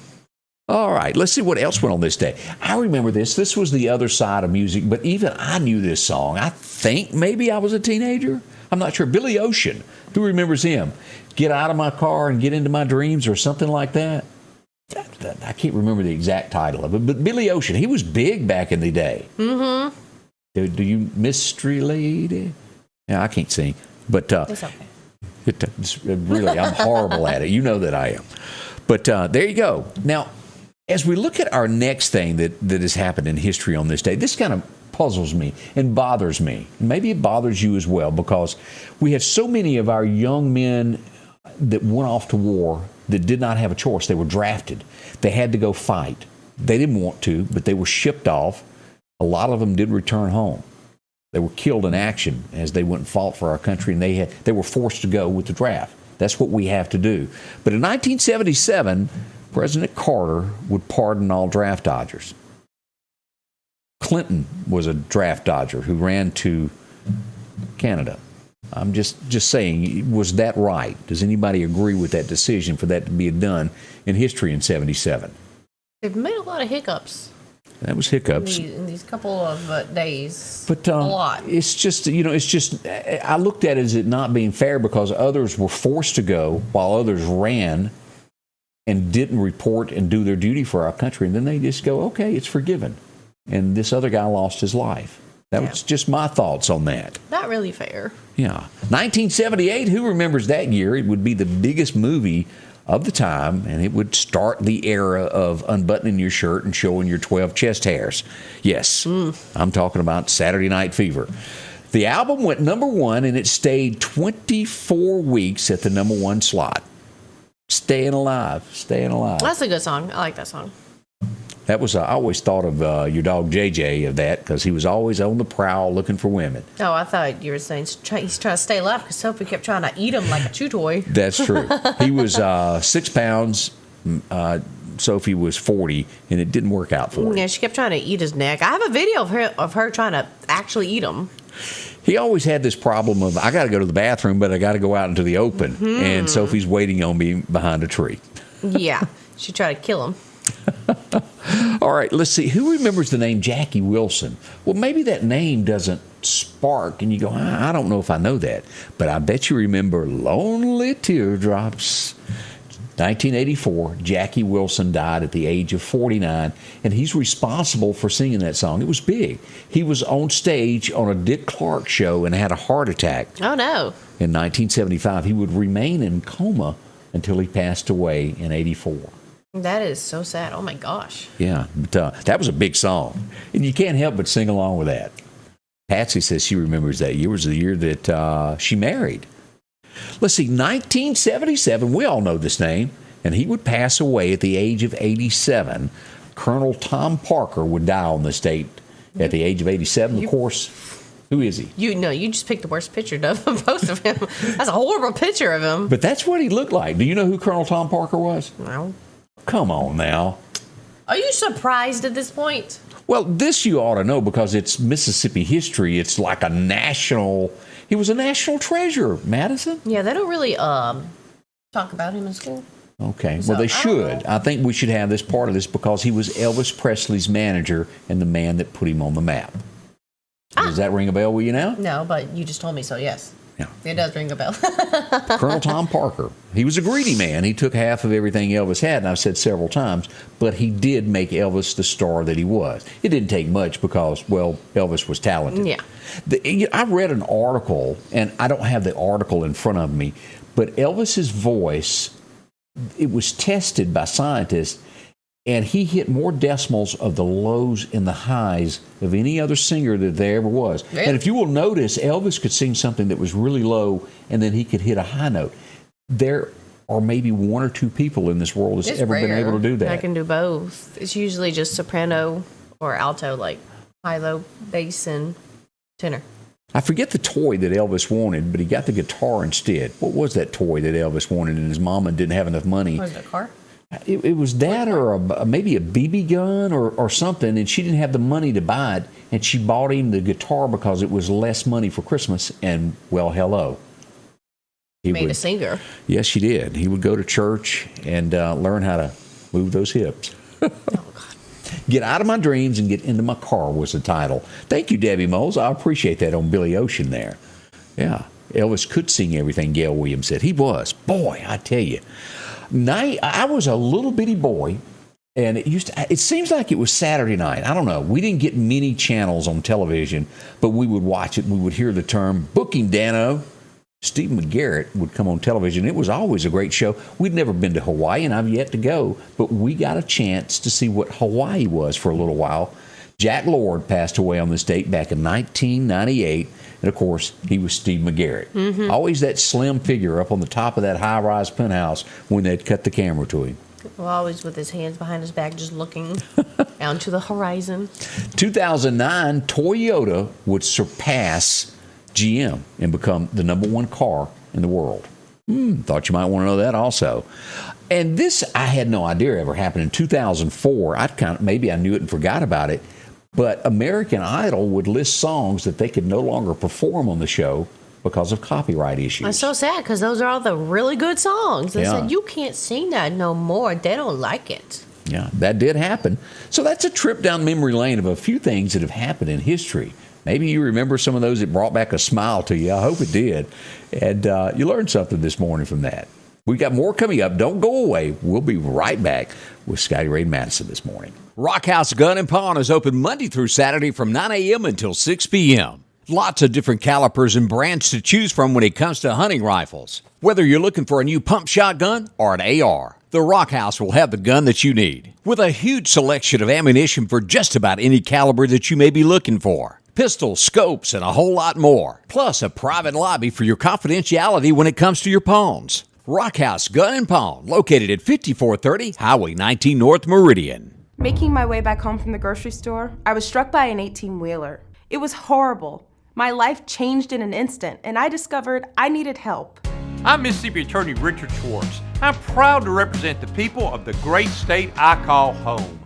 All right, let's see what else went on this day. I remember this. This was the other side of music, but even I knew this song. I think maybe I was a teenager. I'm not sure. Billy Ocean. Who remembers him? Get out of my car and get into my dreams or something like that. I can't remember the exact title of it, but Billy Ocean, he was big back in the day. Mm-hmm. Do you, Mystery Lady? Yeah, I can't sing, but it's okay. Really, I'm horrible at it. You know that I am. But there you go. Now, as we look at our next thing that has happened in history on this day, this kind of puzzles me and bothers me. Maybe it bothers you as well because we have so many of our young men that went off to war that did not have a choice. They were drafted. They had to go fight. They didn't want to, but they were shipped off. A lot of them did return home. They were killed in action as they went and fought for our country, and they were forced to go with the draft. That's what we have to do. But in 1977, President Carter would pardon all draft dodgers. Clinton was a draft dodger who ran to Canada. I'm just saying, was that right? Does anybody agree with that decision for that to be done in history in 77? They've made a lot of hiccups. That was hiccups. In these couple of days. But a lot. It's just, I looked at it as it not being fair because others were forced to go while others ran and didn't report and do their duty for our country. And then they just go, okay, it's forgiven. And this other guy lost his life. That was just my thoughts on that. Not really fair. Yeah. 1978, who remembers that year? It would be the biggest movie of the time, and it would start the era of unbuttoning your shirt and showing your 12 chest hairs. Yes, I'm talking about Saturday Night Fever. The album went #1, and it stayed 24 weeks at the #1 slot. Staying alive, staying alive. That's a good song. I like that song. That was, I always thought of your dog JJ of that because he was always on the prowl looking for women. Oh, I thought you were saying he's trying to stay alive because Sophie kept trying to eat him like a chew toy. That's true. He was 6 pounds. Sophie was 40, and it didn't work out for him. Yeah, she kept trying to eat his neck. I have a video of her trying to actually eat him. He always had this problem of, I got to go to the bathroom, but I got to go out into the open. And Sophie's waiting on me behind a tree. Yeah, she tried to kill him. All right, let's see. Who remembers the name Jackie Wilson? Well, maybe that name doesn't spark, and you go, I don't know if I know that. But I bet you remember Lonely Teardrops. 1984, Jackie Wilson died at the age of 49, and he's responsible for singing that song. It was big. He was on stage on a Dick Clark show and had a heart attack. Oh, no. In 1975, he would remain in coma until he passed away in 84. That is so sad. Oh, my gosh. Yeah, but that was a big song, and you can't help but sing along with that. Patsy says she remembers that year was the year that she married. Let's see, 1977, we all know this name, and he would pass away at the age of 87. Colonel Tom Parker would die on this date at the age of 87. Of course, who is he? You just picked the worst picture of both of him. That's a horrible picture of him. But that's what he looked like. Do you know who Colonel Tom Parker was? No. Come on now. Are you surprised at this point? Well, this you ought to know because it's Mississippi history. It's like a national... He was a national treasure, Madison. Yeah, they don't really talk about him in school. Okay, So, well, they I don't should. know. I think we should have this part of this because he was Elvis Presley's manager and the man that put him on the map. Does that ring a bell with you now? No, but you just told me so, yes. Yeah. It does ring a bell. Colonel Tom Parker. He was a greedy man. He took half of everything Elvis had, and I've said several times, but he did make Elvis the star that he was. It didn't take much because, well, Elvis was talented. Yeah. I read an article, and I don't have the article in front of me, but Elvis's voice, it was tested by scientists, and he hit more decimals of the lows and the highs of any other singer that there ever was. Really? And if you will notice, Elvis could sing something that was really low, and then he could hit a high note. There are maybe one or two people in this world that's It's ever been rare. able to do that. I can do both. It's usually just soprano or alto, like high, low, bass, and tenor. I forget the toy that Elvis wanted, but he got the guitar instead. What was that toy that Elvis wanted, and his mama didn't have enough money? Was it a car? It was that or maybe a BB gun or something, and she didn't have the money to buy it, and she bought him the guitar because it was less money for Christmas, and, well, hello. He Made a singer. Yes, she did. He would go to church and learn how to move those hips. Oh, God. Get Out of My Dreams and Get Into My Car was the title. Thank you, Debbie Moles. I appreciate that on Billy Ocean there. Yeah, Elvis could sing everything Gail Williams said. He was. Boy, I tell you. I was a little bitty boy, and it seems like it was Saturday night. I don't know. We didn't get many channels on television, but we would watch it. We would hear the term, "Booking Dano." Steve McGarrett would come on television. It was always a great show. We'd never been to Hawaii, and I've yet to go, but we got a chance to see what Hawaii was for a little while. Jack Lord passed away on this date back in 1998. And, of course, he was Steve McGarrett. Mm-hmm. Always that slim figure up on the top of that high-rise penthouse when they'd cut the camera to him. Well, always with his hands behind his back, just looking down to the horizon. 2009, Toyota would surpass GM and become the #1 car in the world. Thought you might want to know that also. And this, I had no idea ever happened in 2004. Maybe I knew it and forgot about it. But American Idol would list songs that they could no longer perform on the show because of copyright issues. That's so sad because those are all the really good songs. They Yeah. said, you can't sing that no more. They don't like it. Yeah, that did happen. So that's a trip down memory lane of a few things that have happened in history. Maybe you remember some of those that brought back a smile to you. I hope it did. And you learned something this morning from that. We got more coming up. Don't go away. We'll be right back with Scotty Ray and Madison this morning. Rockhouse Gun and Pawn is open Monday through Saturday from 9 a.m. until 6 p.m. Lots of different calibers and brands to choose from when it comes to hunting rifles. Whether you're looking for a new pump shotgun or an AR, the Rockhouse will have the gun that you need. With a huge selection of ammunition for just about any caliber that you may be looking for. Pistols, scopes, and a whole lot more. Plus a private lobby for your confidentiality when it comes to your pawns. Rockhouse Gun and Pawn, located at 5430 Highway 19 North Meridian. Making my way back home from the grocery store, I was struck by an 18-wheeler. It was horrible. My life changed in an instant, and I discovered I needed help. I'm Mississippi Attorney Richard Schwartz. I'm proud to represent the people of the great state I call home.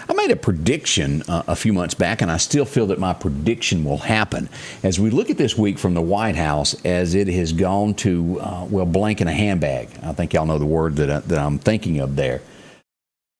I made a prediction a few months back, and I still feel that my prediction will happen. As we look at this week from the White House, as it has gone to, blank in a handbag. I think y'all know the word that I'm thinking of there.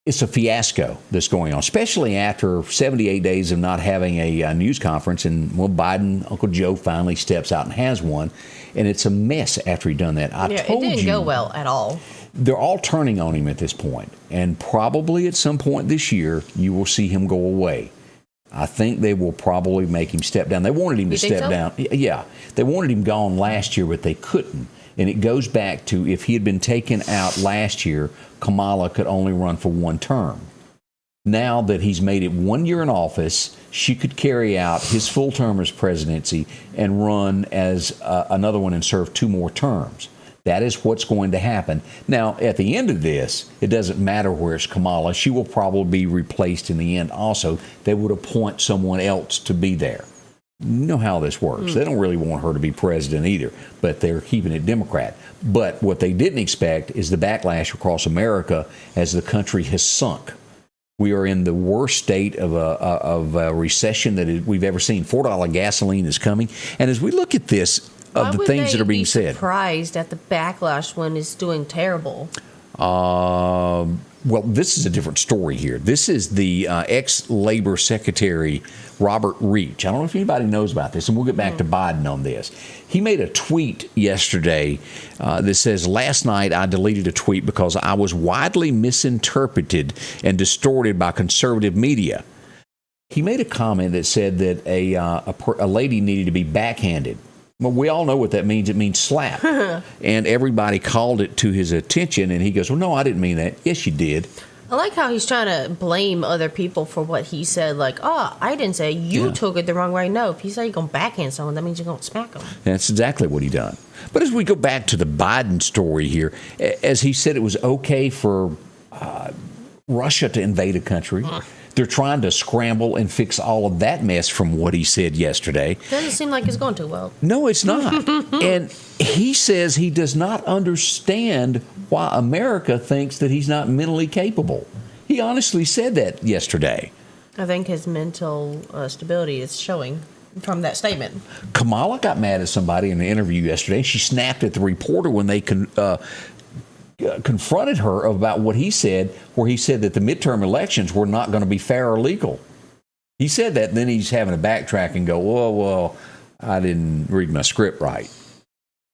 It's a fiasco that's going on, especially after 78 days of not having a news conference. And, Biden, Uncle Joe finally steps out and has one. And it's a mess after he done that. It didn't go well at all. They're all turning on him at this point. And probably at some point this year, you will see him go away. I think they will probably make him step down. They wanted him to step down. Yeah. They wanted him gone last year, but they couldn't. And it goes back to if he had been taken out last year, Kamala could only run for one term. Now that he's made it 1 year in office, she could carry out his full term as presidency and run as another one and serve 2 more terms. That is what's going to happen. Now, at the end of this, it doesn't matter where it's Kamala. She will probably be replaced in the end also. They would appoint someone else to be there. You know how this works. They don't really want her to be president either, but they're keeping it Democrat. But what they didn't expect is the backlash across America as the country has sunk. We are in the worst state of a recession that we've ever seen. $4 gasoline is coming. And as we look at this, of the things that are being said. Surprised at the backlash when it's doing terrible. Well, this is a different story here. This is the ex-Labor Secretary, Robert Reich. I don't know if anybody knows about this, and we'll get back to Biden on this. He made a tweet yesterday that says, last night I deleted a tweet because I was widely misinterpreted and distorted by conservative media. He made a comment that said that a lady needed to be backhanded. Well, we all know what that means. It means slap. And everybody called it to his attention, and he goes, well, no, I didn't mean that. Yes, you did. I like how he's trying to blame other people for what he said. Like, oh, I didn't say you took it the wrong way. No, if you say you're going to backhand someone, that means you're going to smack them. That's exactly what he done. But as we go back to the Biden story here, as he said it was okay for Russia to invade a country. They're trying to scramble and fix all of that mess from what he said yesterday. Doesn't seem like it's going too well. No, it's not. And he says he does not understand why America thinks that he's not mentally capable. He honestly said that yesterday. I think his mental stability is showing from that statement. Kamala got mad at somebody in an interview yesterday. She snapped at the reporter when they confronted her about what he said, where he said that the midterm elections were not going to be fair or legal. He said that, and then he's having to backtrack and go, well, I didn't read my script right.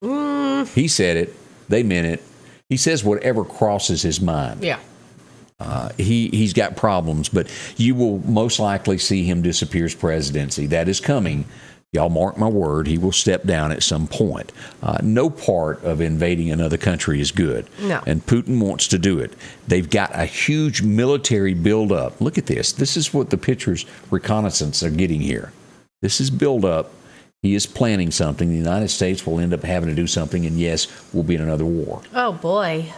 He said it. They meant it. He says whatever crosses his mind. Yeah. He's got problems, but you will most likely see him disappear as presidency. That is coming. Y'all mark my word, he will step down at some point. No part of invading another country is good. No. And Putin wants to do it. They've got a huge military buildup. Look at this. This is what the pictures reconnaissance are getting here. This is buildup. He is planning something. The United States will end up having to do something, and yes, we'll be in another war. Oh, boy.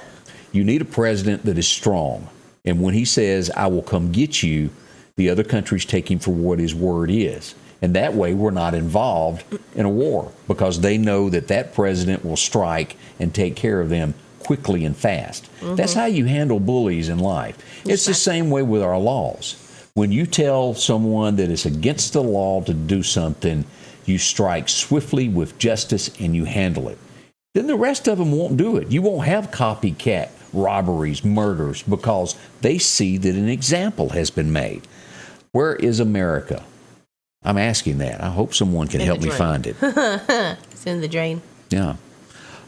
You need a president that is strong. And when he says, I will come get you, the other countries take him for what his word is. And that way we're not involved in a war because they know that that president will strike and take care of them quickly and fast. That's how you handle bullies in life. It's the same way with our laws. When you tell someone that it's against the law to do something, you strike swiftly with justice and you handle it. Then the rest of them won't do it. You won't have copycat robberies, murders, because they see that an example has been made. Where is America? I'm asking that. I hope someone can help me find it. It's in the drain. Yeah.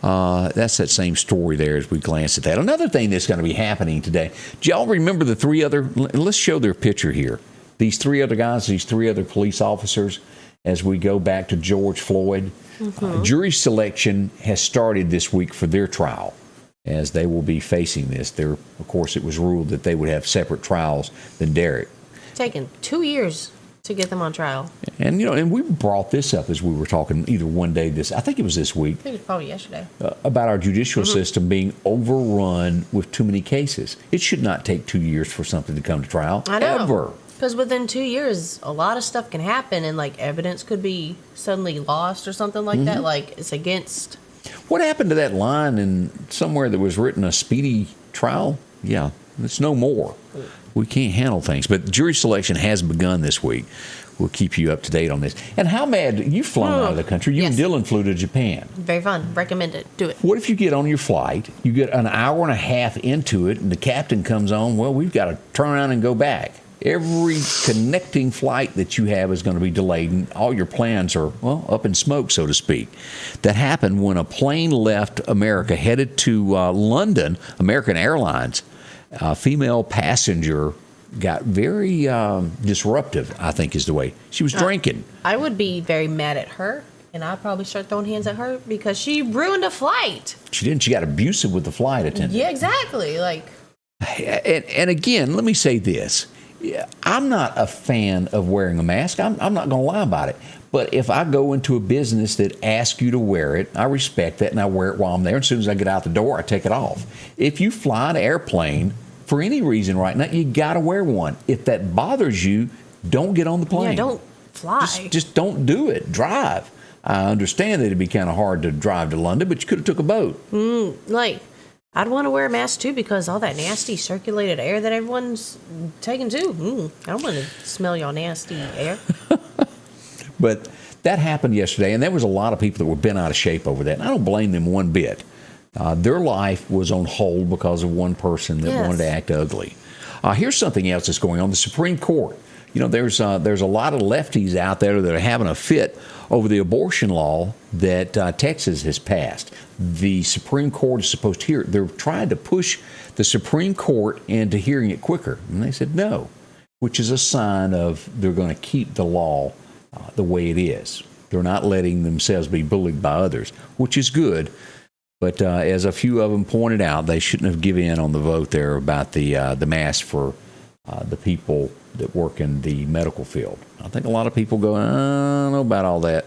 That's that same story there as we glance at that. Another thing that's going to be happening today. Do y'all remember the three other, let's show their picture here. These three other guys, these three other police officers, as we go back to George Floyd. Jury selection has started this week for their trial, as they will be facing this. Of course, it was ruled that they would have separate trials than Derek. Taken 2 years to get them on trial. And, and we brought this up as we were talking either one day I think it was this week. I think it was probably yesterday. About our judicial system being overrun with too many cases. It should not take 2 years for something to come to trial. I know. Ever. Because within 2 years, a lot of stuff can happen, and evidence could be suddenly lost or something like that. It's against. What happened to that line in somewhere that was written a speedy trial? Yeah, it's no more. We can't handle things. But jury selection has begun this week. We'll keep you up to date on this. And how mad, you've flown out of the country. You and Dylan flew to Japan. Very fun. Recommend it. Do it. What if you get on your flight, you get an hour and a half into it, and the captain comes on, well, we've got to turn around and go back. Every connecting flight that you have is going to be delayed, and all your plans are, up in smoke, so to speak. That happened when a plane left America, headed to London, American Airlines. A female passenger got very disruptive, I think is the way. She was drinking. I would be very mad at her, and I'd probably start throwing hands at her because she ruined a flight. She didn't. She got abusive with the flight attendant. Yeah, exactly. And again, let me say this. I'm not a fan of wearing a mask. I'm not going to lie about it. But if I go into a business that asks you to wear it, I respect that and I wear it while I'm there. As soon as I get out the door, I take it off. If you fly an airplane for any reason right now, you got to wear one. If that bothers you, don't get on the plane. Yeah, don't fly. Just don't do it. Drive. I understand that it'd be kind of hard to drive to London, but you could have took a boat. I'd want to wear a mask too because all that nasty circulated air that everyone's taking too. I don't want to smell your nasty air. But that happened yesterday, and there was a lot of people that were bent out of shape over that. And I don't blame them one bit. Their life was on hold because of one person that wanted to act ugly. Here's something else that's going on. The Supreme Court. There's a lot of lefties out there that are having a fit over the abortion law that Texas has passed. The Supreme Court is supposed to hear it. They're trying to push the Supreme Court into hearing it quicker. And they said no, which is a sign of they're going to keep the law the way it is. They're not letting themselves be bullied by others, which is good. But as a few of them pointed out, they shouldn't have given in on the vote there about the mask for the people that work in the medical field. I think a lot of people go, I don't know about all that.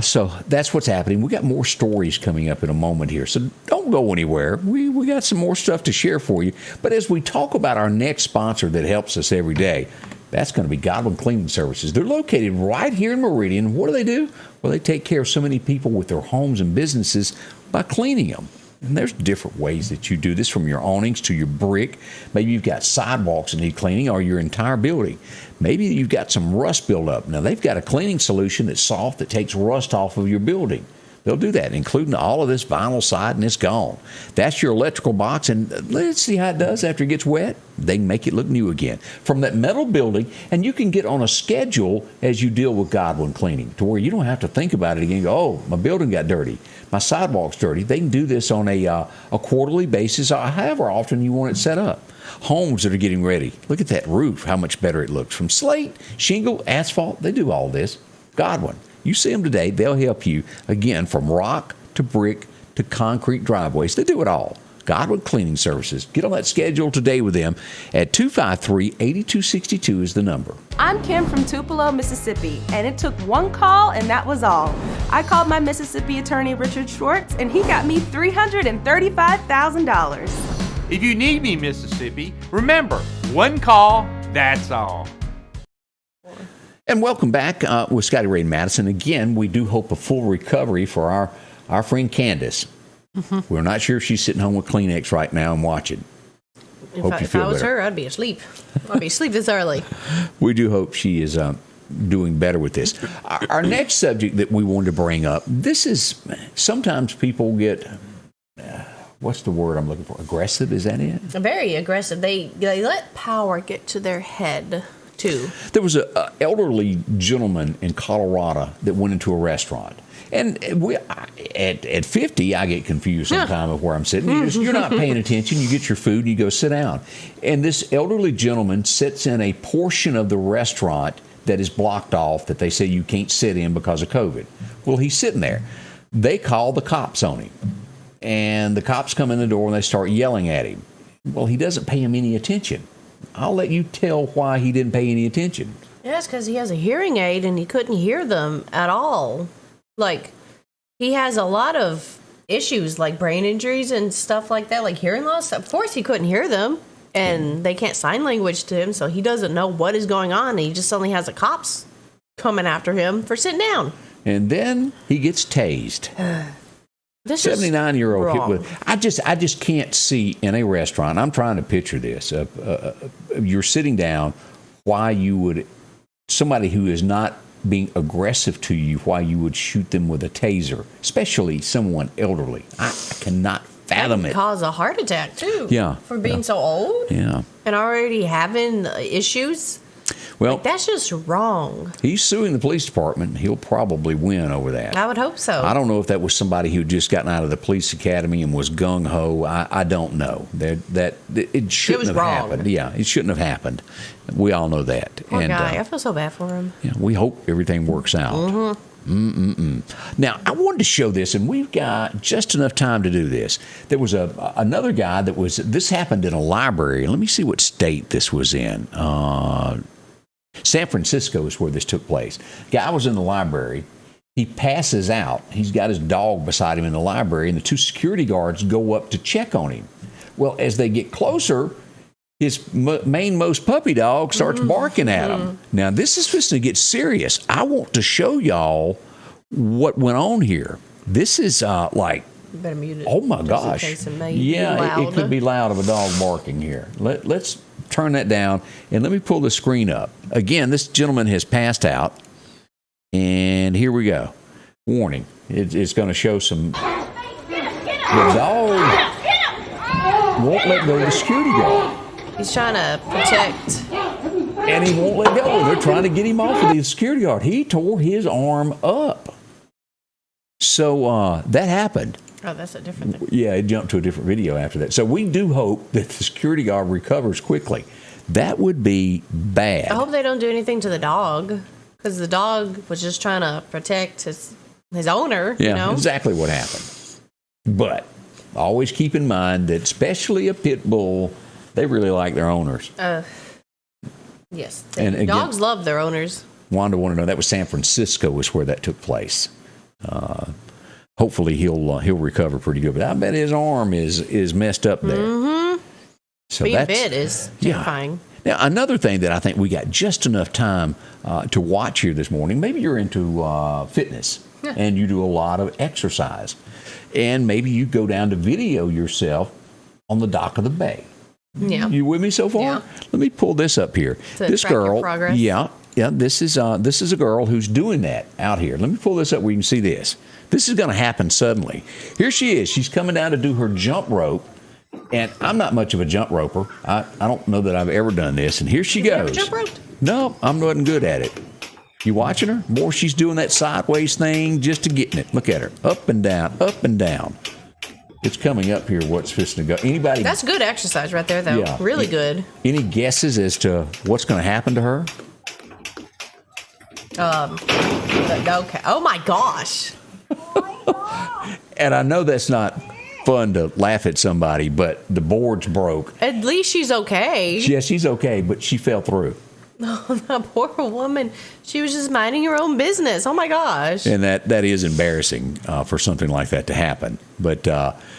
So that's what's happening. We got more stories coming up in a moment here, so don't go anywhere. We got some more stuff to share for you. But as we talk about our next sponsor that helps us every day, that's going to be Goblin Cleaning Services. They're located right here in Meridian. What do? Well, they take care of so many people with their homes and businesses by cleaning them. And there's different ways that you do this, from your awnings to your brick. Maybe you've got sidewalks that need cleaning, or your entire building. Maybe you've got some rust buildup. Now, they've got a cleaning solution that's soft that takes rust off of your building. They'll do that, including all of this vinyl side, and it's gone. That's your electrical box, and let's see how it does after it gets wet. They can make it look new again. From that metal building, and you can get on a schedule as you deal with Goblin cleaning, to where you don't have to think about it again and go, oh, my building got dirty, my sidewalk's dirty. They can do this on a quarterly basis, or however often you want it set up. Homes that are getting ready. Look at that roof, how much better it looks. From slate, shingle, asphalt, they do all this. Goblin. You see them today, they'll help you, again, from rock to brick to concrete driveways. They do it all. Goblin Cleaning Services. Get on that schedule today with them at 253-8262 is the number. I'm Kim from Tupelo, Mississippi, and it took one call, and that was all. I called my Mississippi attorney, Richard Schwartz, and he got me $335,000. If you need me, Mississippi, remember, one call, that's all. And welcome back with Scotty Ray and Madison. Again, we do hope a full recovery for our friend Candace. Mm-hmm. We're not sure if she's sitting home with Kleenex right now and watching. If I was her, I'd be asleep. I'd be asleep this early. We do hope she is doing better with this. Our next subject that we wanted to bring up, this is sometimes people get, what's the word I'm looking for? Aggressive, is that it? Very aggressive. They let power get to their head, too. There was an elderly gentleman in Colorado that went into a restaurant. And at 50, I get confused sometimes of where I'm sitting. You're not paying attention. You get your food and you go sit down. And this elderly gentleman sits in a portion of the restaurant that is blocked off that they say you can't sit in because of COVID. Well, he's sitting there. They call the cops on him. And the cops come in the door and they start yelling at him. Well, he doesn't pay him any attention. I'll let you tell why he didn't pay any attention. Yeah, it's because he has a hearing aid and he couldn't hear them at all. Like, he has a lot of issues, like brain injuries and stuff like that, like hearing loss. Of course, he couldn't hear them, and they can't sign language to him, so he doesn't know what is going on. He just suddenly has the cops coming after him for sitting down. And then he gets tased. This 79-year-old hit with. I just can't see in a restaurant. I'm trying to picture this. You're sitting down. Why you would somebody who is not being aggressive to you, why you would shoot them with a taser, especially someone elderly. I cannot fathom it. Cause a heart attack too. Yeah, for being so old. Yeah, and already having issues. Well, that's just wrong. He's suing the police department. He'll probably win over that. I would hope so. I don't know if that was somebody who had just gotten out of the police academy and was gung ho. I don't know. That it shouldn't have happened. Yeah, it shouldn't have happened. We all know that. Poor guy. I feel so bad for him. Yeah, we hope everything works out. Mm-hmm. Now, I wanted to show this, and we've got just enough time to do this. There was another guy that was. This happened in a library. Let me see what state this was in. San Francisco is where this took place. Guy was in the library. He passes out. He's got his dog beside him in the library, and the two security guards go up to check on him. Well, as they get closer, his mainmost puppy dog starts barking at him. Now, this is supposed to get serious. I want to show y'all what went on here. This is like, you better mute it. Oh my gosh. Yeah, it could be loud of a dog barking here. Let's turn that down, and let me pull the screen up. Again, this gentleman has passed out, and here we go. Warning, it's going to show some. The dog won't let go of the security guard. He's trying to protect. And he won't let go. They're trying to get him off of the security guard. He tore his arm up. So that happened. Oh, that's a different thing. Yeah, it jumped to a different video after that. So we do hope that the security guard recovers quickly. That would be bad. I hope they don't do anything to the dog, because the dog was just trying to protect his owner. Yeah, you know? Exactly what happened. But always keep in mind that especially a pit bull, they really like their owners. Yes. And again, dogs love their owners. Wanda wanted to know, that was San Francisco is where that took place. Hopefully he'll recover pretty good, but I bet his arm is messed up there. Mm-hmm. So being bit is terrifying. Yeah. Now, another thing that I think we got just enough time to watch here this morning. Maybe you're into fitness and you do a lot of exercise, and maybe you go down to video yourself on the dock of the bay. Yeah. You with me so far? Yeah. Let me pull this up here. This girl. Yeah. This is a girl who's doing that out here. Let me pull this up where you can see this. This is going to happen suddenly. Here she is. She's coming down to do her jump rope, and I'm not much of a jump roper. I don't know that I've ever done this. And here she goes. Never jump roped? No, I'm not good at it. You watching her? Boy, she's doing that sideways thing just to getting it. Look at her, up and down, up and down. It's coming up here. What's supposed to go? Anybody? That's good exercise right there, though. Yeah. Really good. Any guesses as to what's going to happen to her? Okay. Oh my gosh. And I know that's not fun to laugh at somebody, but the board's broke. At least she's okay. Yeah, she's okay, but she fell through. Oh, that poor woman. She was just minding her own business. Oh my gosh. And that is embarrassing for something like that to happen. But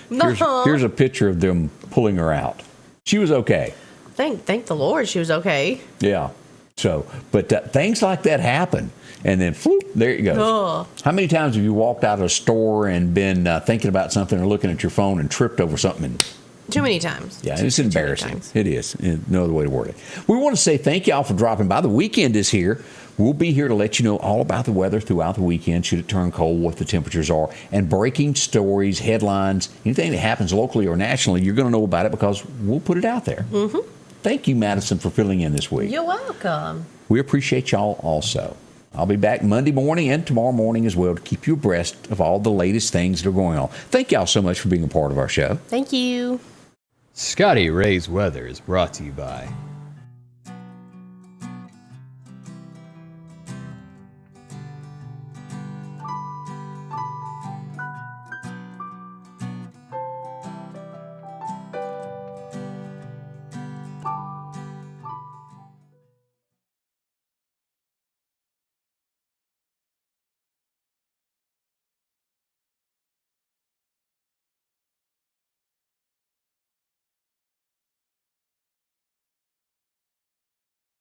here's a picture of them pulling her out. She was okay. Thank the Lord she was okay. Yeah. So, but things like that happen. And then, floop, there it goes. Ugh. How many times have you walked out of a store and been thinking about something or looking at your phone and tripped over something? And, Too many times. yeah, it's embarrassing. times. It is. No other way to word it. We want to say thank y'all for dropping by. The weekend is here. We'll be here to let you know all about the weather throughout the weekend, should it turn cold, what the temperatures are, and breaking stories, headlines, anything that happens locally or nationally, you're going to know about it because we'll put it out there. Mm-hmm. Thank you, Madison, for filling in this week. You're welcome. We appreciate y'all also. I'll be back Monday morning and tomorrow morning as well to keep you abreast of all the latest things that are going on. Thank y'all so much for being a part of our show. Thank you. Scotty Ray's Weather is brought to you by